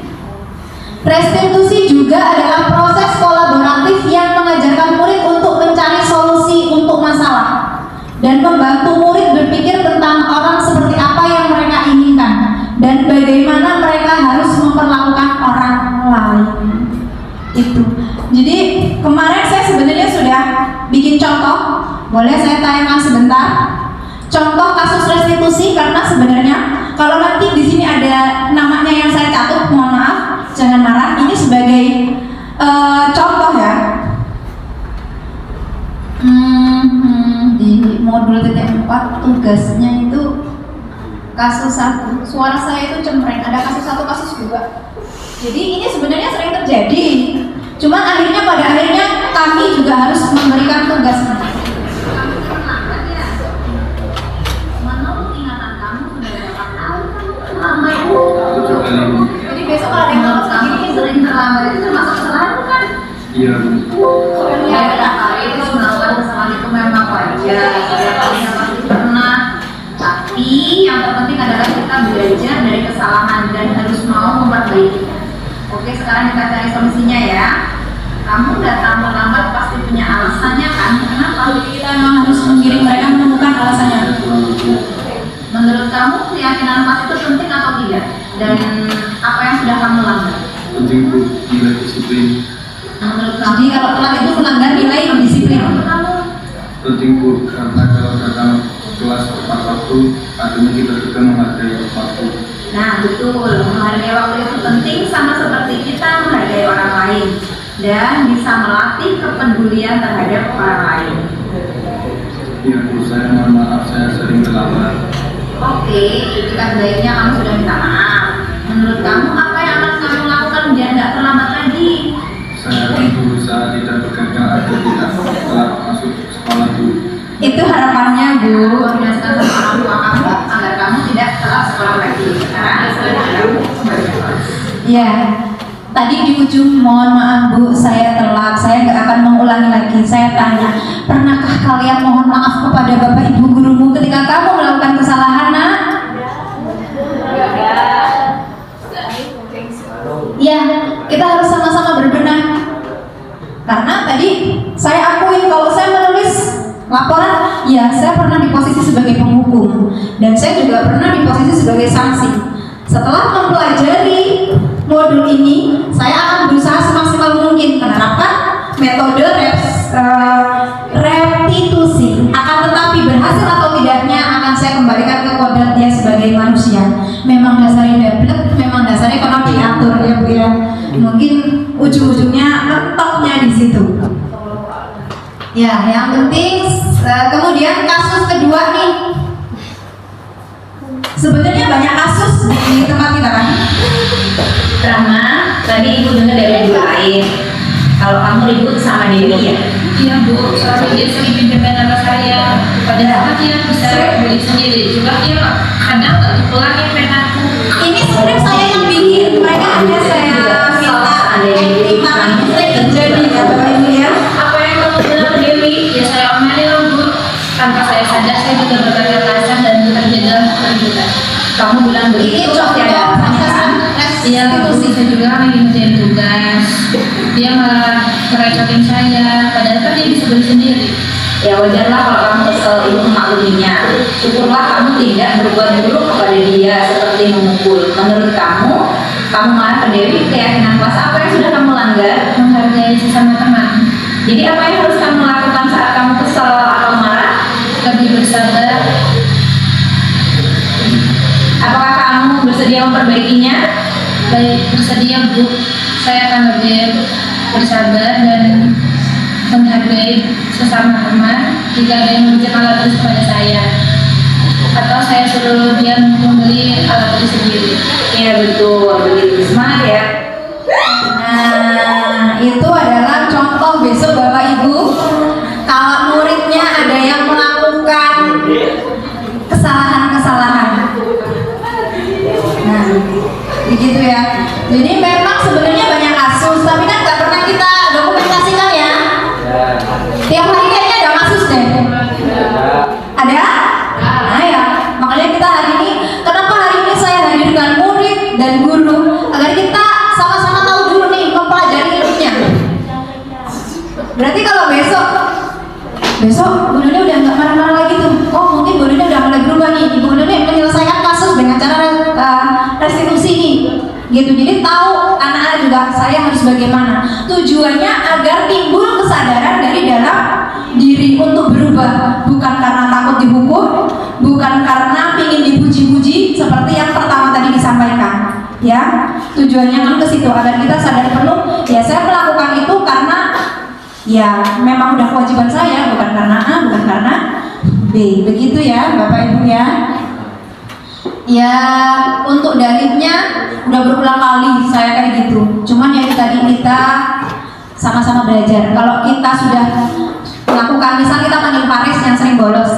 Restitusi juga adalah proses kolaboratif yang mengajarkan murid untuk mencari solusi untuk masalah dan membantu murid berpikir tentang orang seperti apa yang mereka inginkan dan bagaimana mereka harus memperlakukan orang lain. Itu. Jadi kemarin saya sebenarnya sudah bikin contoh, boleh saya tayangkan sebentar. Contoh kasus restitusi, karena sebenarnya kalau nanti di sini ada namanya yang saya catat, mohon maaf, jangan marah. Ini sebagai contoh ya. Di modul titik 4 tugasnya itu kasus 1. Suara saya itu cempreng, ada kasus 1, kasus 2. Jadi ini sebenarnya sering terjadi. Cuman akhirnya pada akhirnya kami juga harus memberikan tugas. Jadi besok kalau ada yang lolos begini sering terlambat, itu termasuk kesalahan bukan? Iya. Ya kali itu melakukan kesalahan itu memang wajar. Kalinya pasti pernah. Tapi yang terpenting adalah kita belajar dari kesalahan dan harus mau memperbaiki. Oke, sekarang kita cari solusinya ya. Kamu datang terlambat pasti punya alasannya kan? Kenapa? Kita memang harus mengiring mereka menemukan alasannya. Menurut kamu keyakinan pas itu penting atau tidak? Dan apa yang sudah kamu lakukan? Penting Bu, nilai disiplin. Menurut kamu? Jadi kalau telat itu melanggar nilai disiplin. Penting Bu, karena kalau datang kelas tepat waktu, artinya kita juga menghargai waktu. Nah betul, menghargai waktu itu penting, sama seperti kita menghargai orang lain dan bisa melatih kepedulian terhadap orang lain. Iya Bu, saya mohon maaf, saya sering terlambat. Oke, itu kan baiknya kamu sudah minta maaf. Menurut kamu apa yang akan kamu lakukan biar nggak terlambat lagi? Saya akan berusaha tidak begadang atau tidak telat masuk sekolah Bu. Itu harapannya Bu, koordinasikan sama orang tua kamu agar kamu tidak telat sekolah lagi. Sekarang kamu kembali ke kelas. Ya, tadi di ujung mohon maaf Bu, saya telat, saya nggak akan mengulangi lagi. Saya tanya, pernahkah kalian mohon maaf kepada bapak ibu gurumu ketika kamu melakukan kesalahan nak? Ya, kita harus sama-sama berbenah. Karena tadi saya akuin kalau saya menulis laporan, ya saya pernah di posisi sebagai penghukum dan saya juga pernah di posisi sebagai sanksi. Setelah mempelajari modul ini, saya akan berusaha semaksimal mungkin menerapkan metode restitusi. Akan tetapi berhasil atau tidaknya akan saya kembalikan ke kodrat dia sebagai manusia. Memang dasarnya deblek, memang dasarnya pernah diatur ya Bu ya. Mungkin ujung-ujungnya mentoknya di situ. Ya, yang penting kemudian kasus kedua nih. Sebenarnya banyak kasus di tempat kita kan. Rama, tadi ibu dengar dari ibu lain. Kalau kamu ribut sama Dewi ya? Iya Bu, soalnya dia sering pinjamkan nama saya. Padahal dia bisa beli sendiri. Juga dia kadang nggak dipulangin penaku. Ini sebenarnya saya yang bikin, mereka hanya saya minta ini sering terjadi ya Bapak Ibu ya. Apa yang kamu bilang ke Dewi? Ya saya omelin loh Bu. Tanpa saya sadar saya juga berkata kasar dan bekerja dalam keributan. Kamu bilang Ini begitu, contoh pasti ada alasannya kan? proses Iya, restitusi. saya juga lagi ngerjain tugas. Dia malah ngerecokin saya, padahal kan dia bisa beli sendiri. Ya wajarlah kalau kamu kesel, ibu memakluminya. Syukurlah kamu tidak berbuat buruk kepada dia seperti memukul. Menurut kamu marah ke Dewi, keyakinan kelas apa yang sudah kamu langgar? Menghargai sesama teman, Jadi apa yang harus kamu lakukan saat kamu kesel atau marah? lebih bersabar. Apakah kamu bersedia memperbaikinya? Baik, bersedia Bu. Saya akan lebih bersabar dan menghargai sesama teman jika ada yang meminjam alat tulis kepada saya, atau saya suruh dia membeli alat tulis sendiri. Iya betul, begitu. Semangat ya. Nah, itu adalah contoh besok Bapak Ibu. Kalau muridnya ada yang melakukan kesalahan-kesalahan. Nah, begitu ya. Jadi memang sebenarnya banyak kasus, tapi kan nggak pernah kita dokumentasikan ya. Tiap hari kayaknya ada kasus deh. Ada? Nah ya, makanya kita hari ini, kenapa hari ini saya hadirkan murid dan guru agar kita sama-sama tahu dulu nih, mempelajari ilmunya. Berarti kalau besok Bu Nuni udah nggak marah-marah lagi tuh. Oh mungkin Bu Nuni udah mulai berubah nih. Bu Nuni menyelesaikan kasus dengan cara restitusi nih. Gitu. Jadi tahu anak-anak juga saya harus bagaimana. Tujuannya agar timbul kesadaran dari dalam diri untuk berubah, bukan karena takut dihukum, bukan karena ingin dipuji-puji seperti yang pertama tadi disampaikan. Ya, tujuannya kan ke situ agar kita sadar penuh. Ya saya melakukan itu karena ya memang udah kewajiban saya, bukan karena A, bukan karena B. Begitu ya Bapak Ibu ya. Ya untuk dalihnya udah berulang kali saya kayak gitu. Cuman ya tadi kita sama-sama belajar. Kalau kita sudah melakukan, misal kita panggil Faris yang sering bolos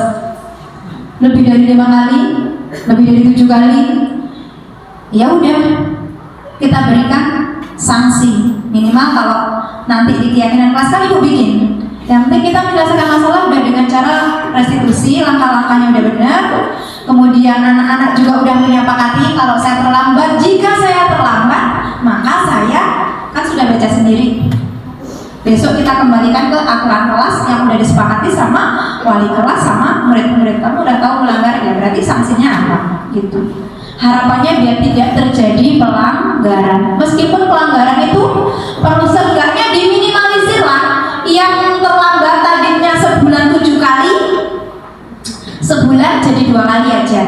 lebih dari 5 kali, lebih dari 7 kali, ya udah kita berikan sanksi minimal. Kalau nanti di keyakinan kelas kan ibu bikin, yang penting kita menyelesaikan masalah udah dengan cara restitusi, langkah-langkahnya udah benar. Kemudian anak-anak juga udah menyepakati kalau saya terlambat, jika saya terlambat maka saya kan sudah baca sendiri. Besok kita kembalikan ke aturan kelas yang udah disepakati sama wali kelas sama murid-murid. Kamu udah tahu melanggar ya, berarti sanksinya apa gitu. Harapannya biar tidak terjadi pelanggaran. Meskipun pelanggaran itu perlu seenggaknya diminimalisir lah. Yang terlambat tadinya sebulan 7 kali, sebulan jadi 2 kali aja.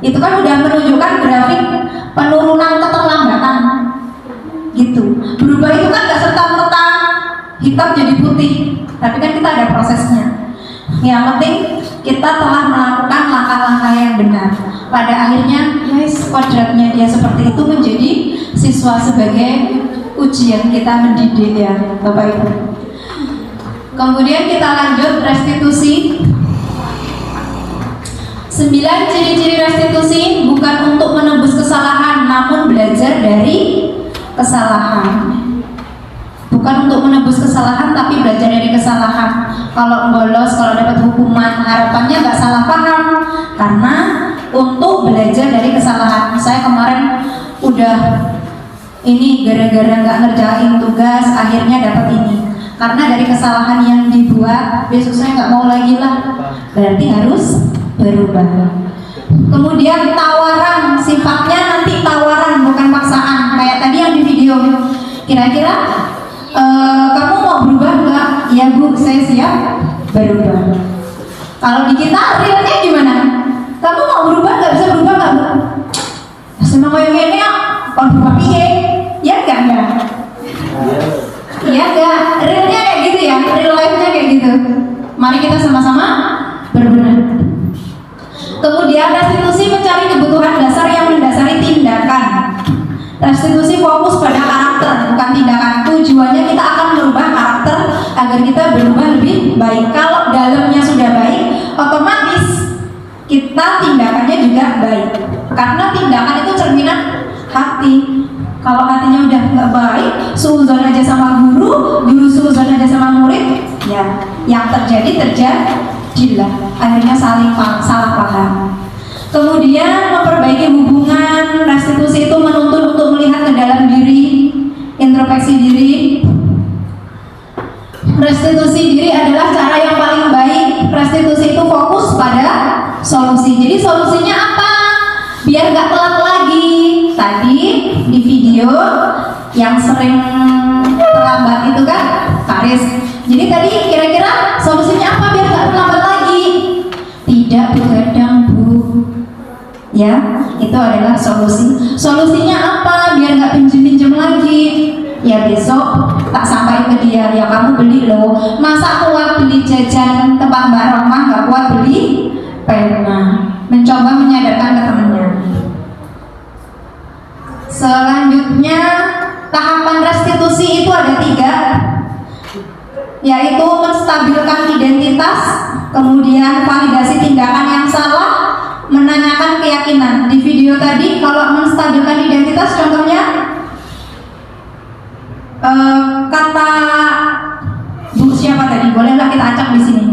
Itu kan udah menunjukkan grafik penurunan keterlambatan gitu. Berubah itu kan gak serta-merta hitam jadi putih, tapi kan kita ada prosesnya. Yang penting kita telah melakukan langkah-langkah yang benar. Pada akhirnya guys, kodratnya dia seperti itu menjadi siswa sebagai ujian kita mendidik ya Bapak Ibu. Kemudian kita lanjut restitusi. 9 ciri-ciri restitusi bukan untuk menebus kesalahan, namun belajar dari kesalahan. Bukan untuk menebus kesalahan, tapi belajar dari kesalahan. Kalau bolos, kalau dapat hukuman, harapannya nggak salah paham, karena untuk belajar dari kesalahan. Saya kemarin udah ini gara-gara nggak ngerjain tugas, akhirnya dapat ini. Karena dari kesalahan yang dibuat, besok saya nggak mau lagi lah. Berarti harus berubah. Kemudian tawaran, sifatnya nanti tawaran bukan paksaan. Kayak tadi yang di video. Kira-kira kamu mau berubah nggak? Ya Bu, saya siap berubah. Kalau di kita realnya gimana? Kamu mau berubah nggak? Bisa berubah nggak Bu? Senang kayak gini ya? Kalau berubah piye? Ya enggak ya? Ya enggak. Realnya kayak gitu ya. Real life-nya kayak gitu. Mari kita sama-sama berbenah. Kemudian restitusi mencari kebutuhan dasar yang mendasari tindakan. Restitusi fokus pada karakter, bukan tindakan. Tujuannya kita akan merubah karakter agar kita berubah lebih baik. Kalau dalamnya sudah baik, otomatis kita tindakannya juga baik. Karena tindakan itu cerminan hati. Kalau hatinya udah nggak baik, suuzon aja sama guru, guru suuzon aja sama murid, ya yang terjadilah. Akhirnya salah paham. Kemudian memperbaiki hubungan. Restitusi itu menuntut untuk melihat ke dalam yang sering terlambat itu kan, Faris. Jadi tadi kira-kira solusinya apa biar nggak terlambat lagi? Tidak begadang, Bu. Ya, itu adalah solusi. Solusinya apa biar nggak pinjem-pinjem lagi? Ya besok tak sampaikan ke dia, ya kamu beli loh. Masa kuat beli jajan tempat Mbak Roma, nggak kuat beli pena. Mencoba menyadarkan ke temannya. Selanjutnya tahapan restitusi itu ada 3, yaitu menstabilkan identitas, kemudian validasi tindakan yang salah, menanyakan keyakinan. Di video tadi kalau menstabilkan identitas contohnya kata Bu siapa tadi? Bolehlah kita acak di sini.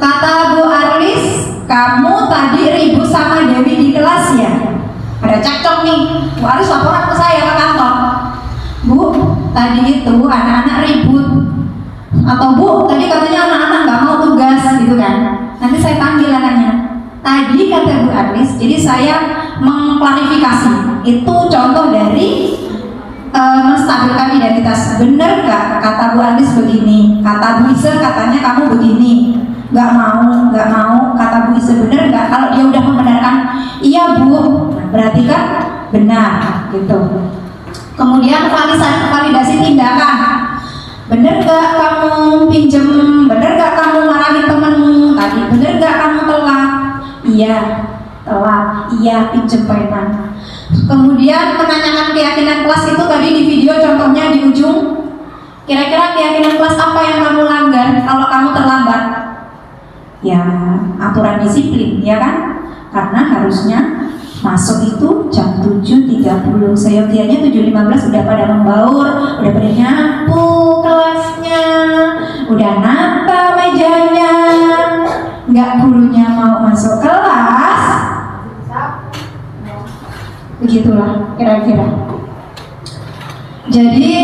Kata Bu Arlis, kamu tadi ribut sama Dewi di kelas ya? Ada cekcok nih. Bu Arlis laporan ke saya ke kantor. Bu, tadi itu anak-anak ribut. Atau Bu, tadi katanya anak-anak nggak mau tugas gitu kan? Nanti saya panggil anaknya. Tadi kata Bu Arlis, jadi saya mengklarifikasi. Itu contoh dari menstabilkan identitas. Bener nggak kata Bu Arlis begini, kata Bu Ise katanya kamu begini, nggak mau kata Bu Ise bener nggak? Kalau dia udah membenarkan iya Bu, berarti kan benar gitu. Kemudian validasi tindakan. Bener nggak kamu pinjem, bener nggak kamu marahin temenmu tadi, bener nggak kamu telat? Iya telat, iya pinjem pena. Kemudian menanyakan keyakinan kelas itu tadi di video contohnya di ujung. Kira-kira keyakinan kelas apa yang kamu langgar kalau kamu terlambat? Ya aturan disiplin ya kan? Karena harusnya masuk itu jam 7.30. Seyogianya 7.15 udah pada membaur, udah pada nyapu kelasnya, udah nata mejanya. Nggak gurunya mau masuk kelas, begitulah kira-kira. Jadi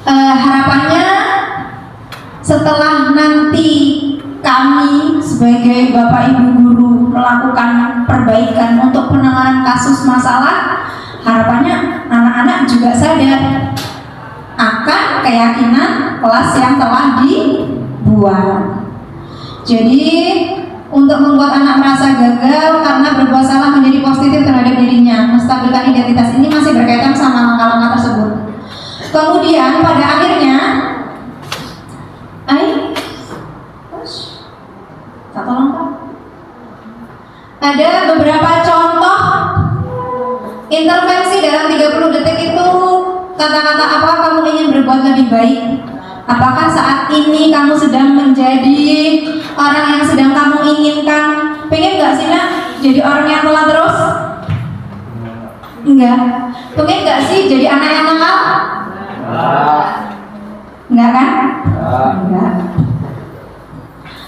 harapannya setelah nanti kami sebagai Bapak Ibu guru melakukan perbaikan untuk penanganan kasus masalah, harapannya anak-anak juga sadar akan keyakinan kelas yang telah dibuat. Jadi untuk membuat anak merasa gagal karena berbuat salah menjadi positif terhadap dirinya, menstabilkan identitas ini masih berkaitan sama langkah-langkah tersebut. Kemudian pada akhirnya, ada beberapa contoh intervensi dalam 30 detik itu. Kata-kata apa kamu ingin berbuat lebih baik? Apakah saat ini kamu sedang menjadi orang yang sedang kamu inginkan? Pengen gak sih nak jadi orang yang telat terus? Enggak. Pengen gak sih jadi anak yang nakal? Enggak kan? Enggak.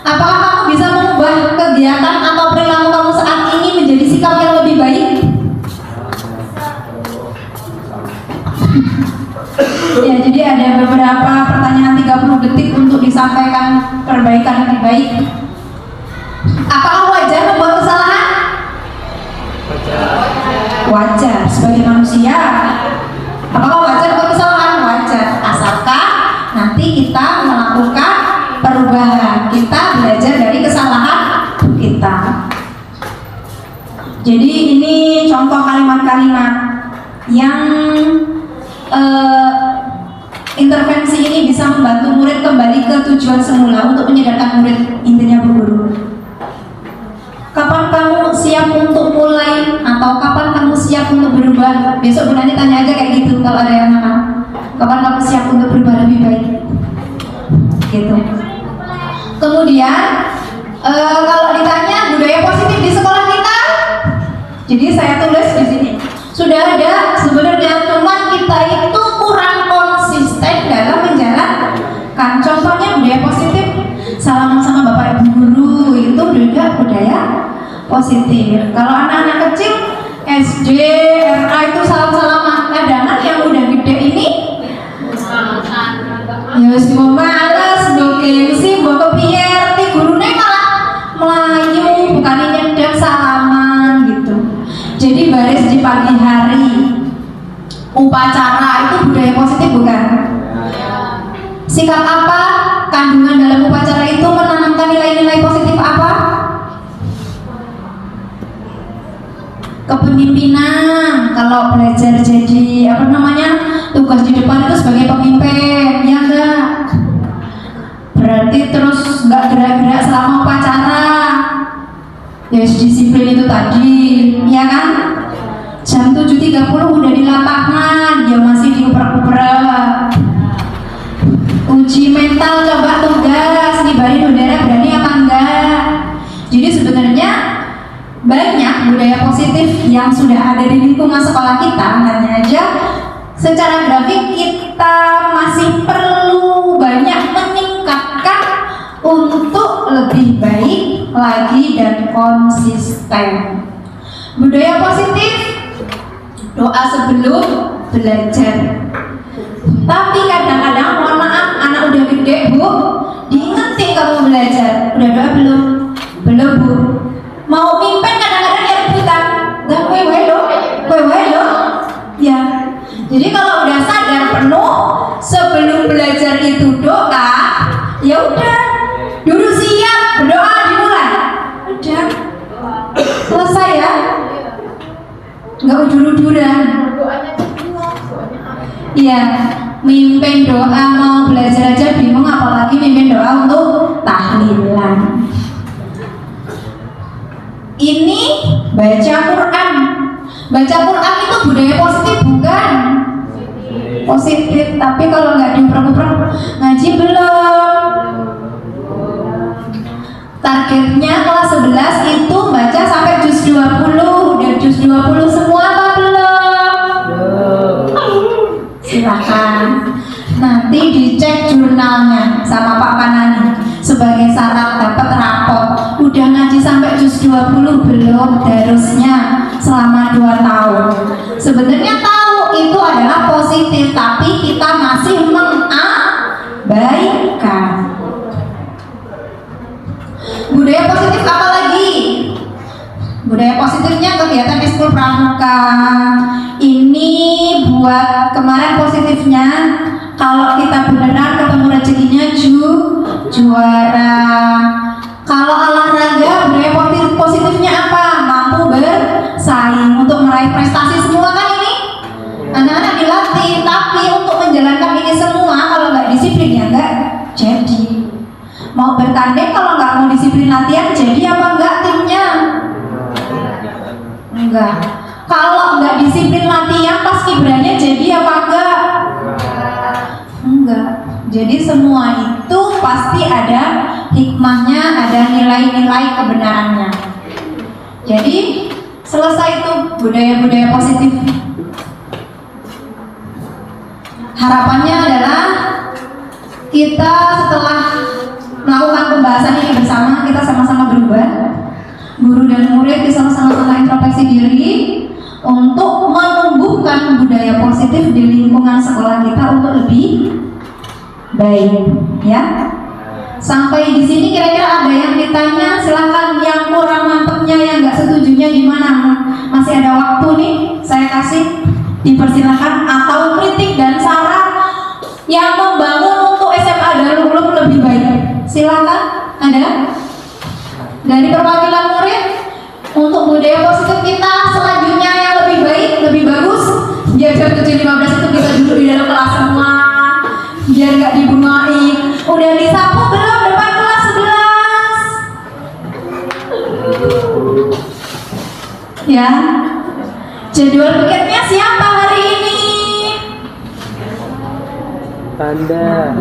Apakah kamu bisa mengubah kegiatan atau perilaku kamu saat ini menjadi sikap yang lebih baik? Ya, jadi ada beberapa pertanyaan 30 detik untuk disampaikan perbaikan yang lebih baik. Apakah wajar membuat kesalahan? Wajar sebagai manusia. Apakah wajar membuat kesalahan? Wajar, asalkan nanti kita melakukan perubahan, kita belajar dari kesalahan kita. Jadi ini contoh kalimat-kalimat yang intervensi ini bisa membantu murid kembali ke tujuan semula untuk menyadarkan murid, intinya Bu Guru. Kapan kamu siap untuk mulai atau kapan kamu siap untuk berubah? Besok Bu Nani tanya aja kayak gitu kalau ada yang nakal. Kapan kamu siap untuk berubah lebih baik? Gitu. Kemudian kalau ditanya budaya positif di sekolah kita, jadi saya tulis di sini. Sudah ada sebenarnya, cuma kita itu kurang konsisten dalam menjalankan. Contohnya budaya positif, salaman sama Bapak Ibu guru itu juga budaya positif. Kalau anak-anak kecil SD, RA itu salam-salaman. Kadang-kadang yang udah gede ini ya wis males, mbok gengsi, mbok kepiye, ti gurune malah melayu, bukan nyedek salaman gitu. Jadi baris di pagi hari Upacara itu budaya positif bukan? Sikap apa? Kandungan dalam upacara itu menanamkan nilai-nilai positif apa? Kepemimpinan. Kalau belajar jadi tugas di depan itu sebagai pemimpin, ya enggak? Berarti terus nggak gerak-gerak selama upacara. Ya disiplin itu tadi, ya kan? Jam 7.30 udah di lapangan, dia masih diuper-uper. Uji mental, coba tugas di balai udara, berani apa enggak? Jadi sebenarnya banyak budaya positif yang sudah ada di lingkungan sekolah kita, hanya aja secara grafik kita masih perlu banyak meningkatkan untuk lebih baik lagi dan konsisten. Budaya positif, doa sebelum belajar. Tapi kadang-kadang, mohon maaf, anak udah gede bu, diingetin kamu belajar, udah doa belum? Belum bu. Mau mimpin kadang-kadang ya rebutan, dan kue lo, ya. Jadi kalau udah sadar penuh sebelum belajar itu doa, ya udah, duduk siap, berdoa dimulai, udah selesai ya, nggak udur-uduran. Iya, mimpin doa mau belajar aja bingung, apalagi mimpin doa untuk tahlilan. Ini baca Quran. Baca Quran itu budaya positif bukan? Positif, tapi kalau nggak diuper-uper, ngaji belum. Targetnya kelas 11 itu baca sampai juz 20. Udah juz 20 semua apa belum? Silakan. Nanti dicek jurnalnya sama Pak Panani sebagai syarat dapat rapor. Udah ngaji sampai juz 20 belum? Darusnya selama 2 tahun. Sebenarnya tahu itu adalah positif, tapi kita masih mengabaikan. Budaya positif apa lagi? Budaya positifnya kegiatan ekskul pramuka. Ini buat kemarin positifnya, kalau kita beneran ketemu rezekinya juara. Kalau olahraga, budaya positifnya apa? Mampu bersaing untuk meraih prestasi semua kan ini? Anak-anak dilatih, tapi untuk menjalankan ini semua kalau nggak disiplin ya nggak jadi. Mau bertanding kalau nggak mau disiplin latihan, jadi apa enggak timnya? Enggak. Kalau nggak disiplin latihan pas kibranya jadi apa enggak? Enggak. Jadi semua itu pasti ada hikmahnya, ada nilai-nilai kebenarannya. Jadi selesai itu budaya-budaya positif. Harapannya adalah kita setelah melakukan pembahasan ini bersama, kita sama-sama berubah. Guru dan murid bisa sama-sama introspeksi diri untuk menumbuhkan budaya positif di lingkungan sekolah kita untuk lebih baik, ya. Sampai di sini kira-kira ada yang ditanya, silakan. Yang kurang mantepnya, yang nggak setujunya di mana? Masih ada waktu nih, saya kasih, dipersilakan. Atau kritik dan saran yang membangun untuk SMA Darul Ulum lebih baik, silakan. Ada dari perwakilan murid untuk budaya positif kita selanjutnya yang lebih baik, lebih bagus. Biar jam 7.15 itu kita duduk di dalam kelas semua, biar nggak dibungain. Udah disapu belum depan kelas 11? Ya. Jadwal piketnya siapa hari ini? Tanda.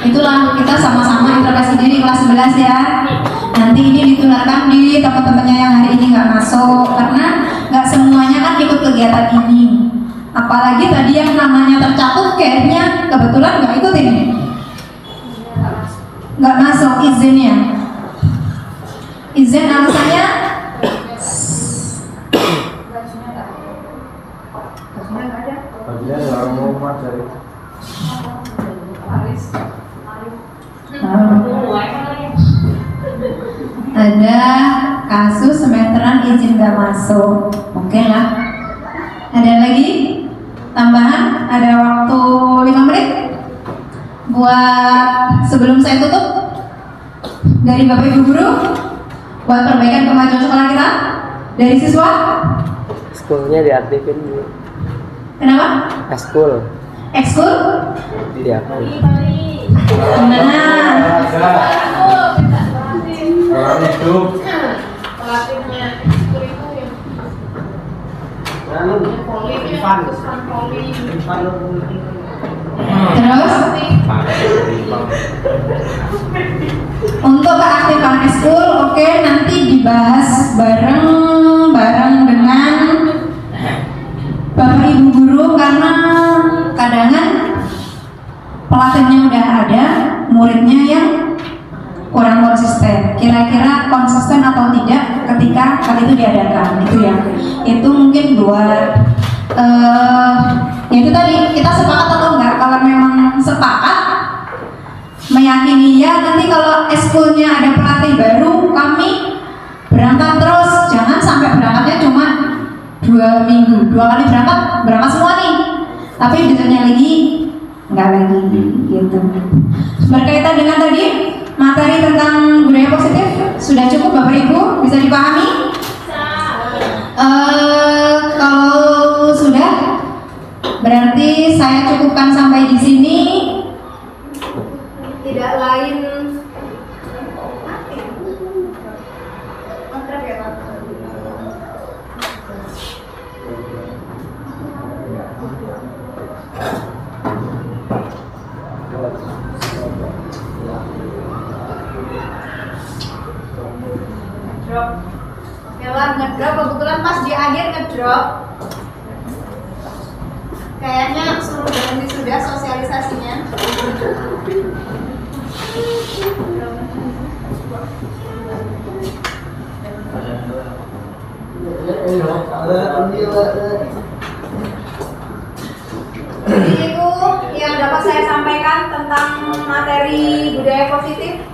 Itulah, kita sama-sama introspeksi diri kelas 11 ya. Nanti ini ditularkan di teman-temannya yang hari ini nggak masuk, karena nggak semuanya kan ikut kegiatan ini. Apalagi tadi yang namanya tercatat kayaknya kebetulan nggak ikut ini, nggak masuk izinnya. Izin alasannya ada kasus semesteran izin gak masuk. Oke lah. Ada lagi? tambahan, ada waktu 5 menit buat sebelum saya tutup dari Bapak Ibu Guru buat perbaikan kemajuan sekolah kita dari siswa. Ekskulnya diaktifin dulu. Kenapa? Ekskul Ekskul? diaktifin. Nah, Orang itu terus untuk keaktifan ekskul, oke, nanti dibahas bareng dengan Bapak Ibu Guru karena kadangan pelatihnya udah ada, muridnya yang kurang konsisten. Kira-kira konsisten atau tidak ketika hal itu diadakan, itu ya. Itu mungkin buat ya itu tadi, kita sepakat atau enggak. Kalau memang sepakat, meyakini ya, nanti kalau eskulnya ada pelatih baru, kami berangkat terus. Jangan sampai berangkatnya cuma 2 minggu, 2 kali berangkat semua nih, tapi besoknya lagi enggak lagi gitu. Berkaitan dengan tadi materi tentang budaya positif sudah cukup Bapak Ibu, bisa dipahami? Kalau sudah, berarti saya cukupkan sampai di sini. Tidak lain drop. Oke lah, ngedrop kebetulan pas di akhir ngedrop. Kayaknya suruh berhenti sudah sosialisasinya. Jadi itu yang dapat saya sampaikan tentang materi budaya positif.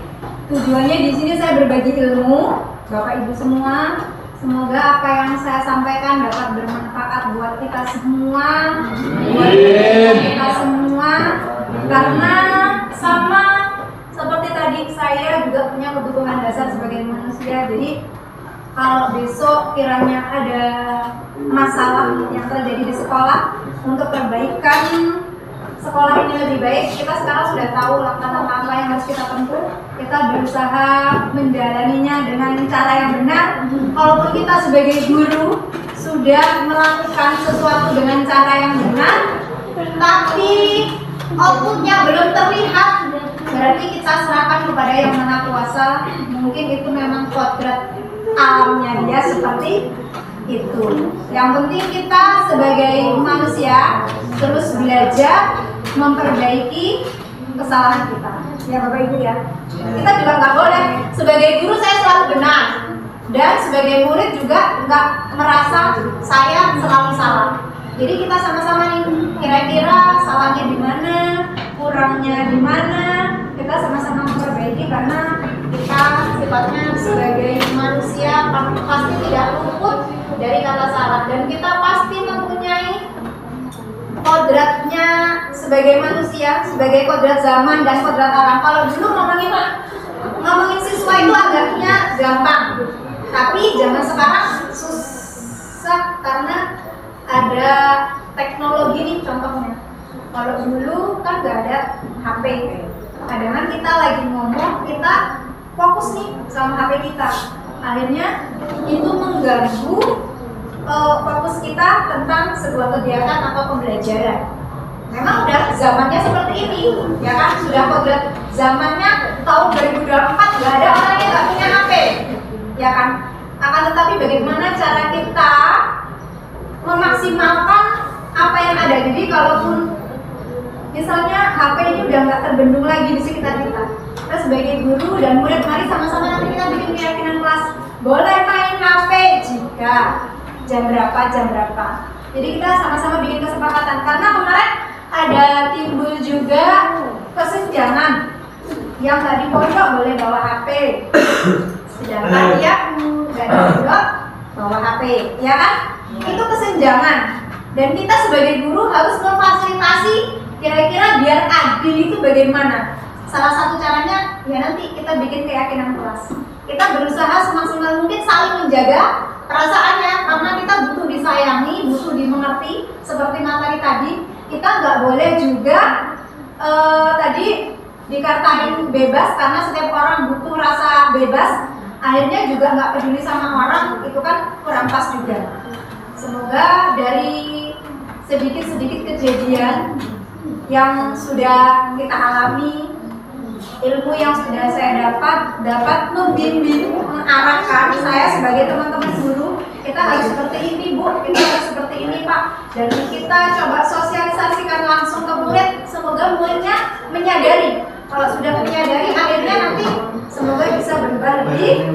Tujuannya di sini saya berbagi ilmu, Bapak Ibu semua. Semoga apa yang saya sampaikan dapat bermanfaat buat kita semua, karena sama seperti tadi saya juga punya kebutuhan dasar sebagai manusia. Jadi kalau besok kiranya ada masalah yang terjadi di sekolah untuk perbaikan sekolah ini lebih baik, kita sekarang sudah tahu langkah-langkah apa yang harus kita tempuh. Kita berusaha menjalaninya dengan cara yang benar. Kalaupun kita sebagai guru sudah melakukan sesuatu dengan cara yang benar, tapi outputnya belum terlihat, berarti kita serahkan kepada Yang Maha Kuasa. Mungkin itu memang kodrat alamnya dia seperti itu. Yang penting kita sebagai manusia terus belajar memperbaiki kesalahan kita, ya Bapak Ibu ya. Kita juga nggak boleh, sebagai guru saya selalu benar, dan sebagai murid juga nggak merasa saya selalu salah. Jadi kita sama-sama nih, kira-kira salahnya di mana, kurangnya di mana, kita sama-sama memperbaiki, karena kita sifatnya sebagai manusia pasti tidak luput dari kata salah, dan kita pasti mempunyai kodratnya sebagai manusia, sebagai kodrat zaman dan kodrat alam. Kalau dulu ngomongin siswa itu agaknya gampang, tapi zaman sekarang susah karena ada teknologi nih contohnya. Kalau dulu kan nggak ada HP, kadang-kadang kita lagi ngomong, kita fokus nih sama HP kita, akhirnya itu mengganggu fokus kita tentang sebuah kegiatan atau pembelajaran. Memang udah zamannya seperti ini, ya kan? Sudah kodrat zamannya tahun 2024, nggak ada orang yang nggak punya HP, ya kan? Akan tetapi bagaimana cara kita memaksimalkan apa yang ada. Jadi kalaupun misalnya HP ini udah nggak terbendung lagi di sekitar kita, kita sebagai guru dan murid, mari sama-sama nanti kita bikin keyakinan kelas, boleh main HP jika jam berapa. Jadi kita sama-sama bikin kesepakatan, karena kemarin ada timbul juga kesenjangan yang nggak di pondok boleh bawa HP, sedangkan dia nggak di pondok bawa HP, ya kan? Itu kesenjangan. Dan kita sebagai guru harus memfasilitasi kira-kira biar adil itu bagaimana. Salah satu caranya ya nanti kita bikin keyakinan kelas. Kita berusaha semaksimal mungkin saling menjaga perasaannya, karena kita butuh disayangi, butuh dimengerti. Seperti materi tadi, kita nggak boleh juga tadi dikatain bebas, karena setiap orang butuh rasa bebas. Akhirnya juga nggak peduli sama orang, itu kan kurang pas juga. Semoga dari sedikit-sedikit kejadian yang sudah kita alami, ilmu yang sudah saya dapat membimbing, mengarahkan saya sebagai teman-teman guru. Kita harus seperti ini Bu, kita harus seperti ini Pak, dan kita coba sosialisasikan langsung ke murid. Semoga muridnya menyadari. Kalau sudah menyadari, akhirnya nanti semoga bisa berubah lebih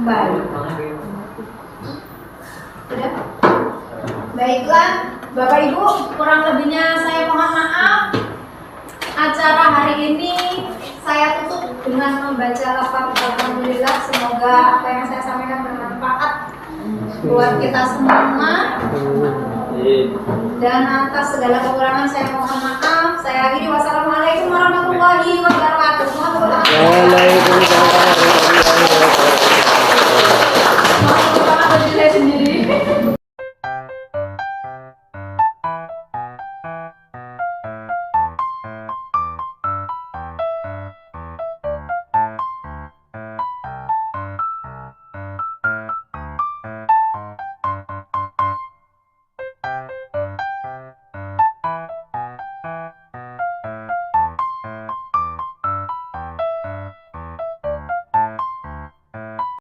baik. Sudah? Baiklah, Bapak Ibu, kurang lebihnya saya mohon maaf. Acara hari ini saya tutup dengan membaca lafaz alhamdulillah. Semoga apa yang saya sampaikan bermanfaat buat kita semua. Dan atas segala kekurangan saya mohon maaf. Saya akhiri, wassalamualaikum warahmatullahi wabarakatuh. Waalaikumsalam warahmatullahi wabarakatuh.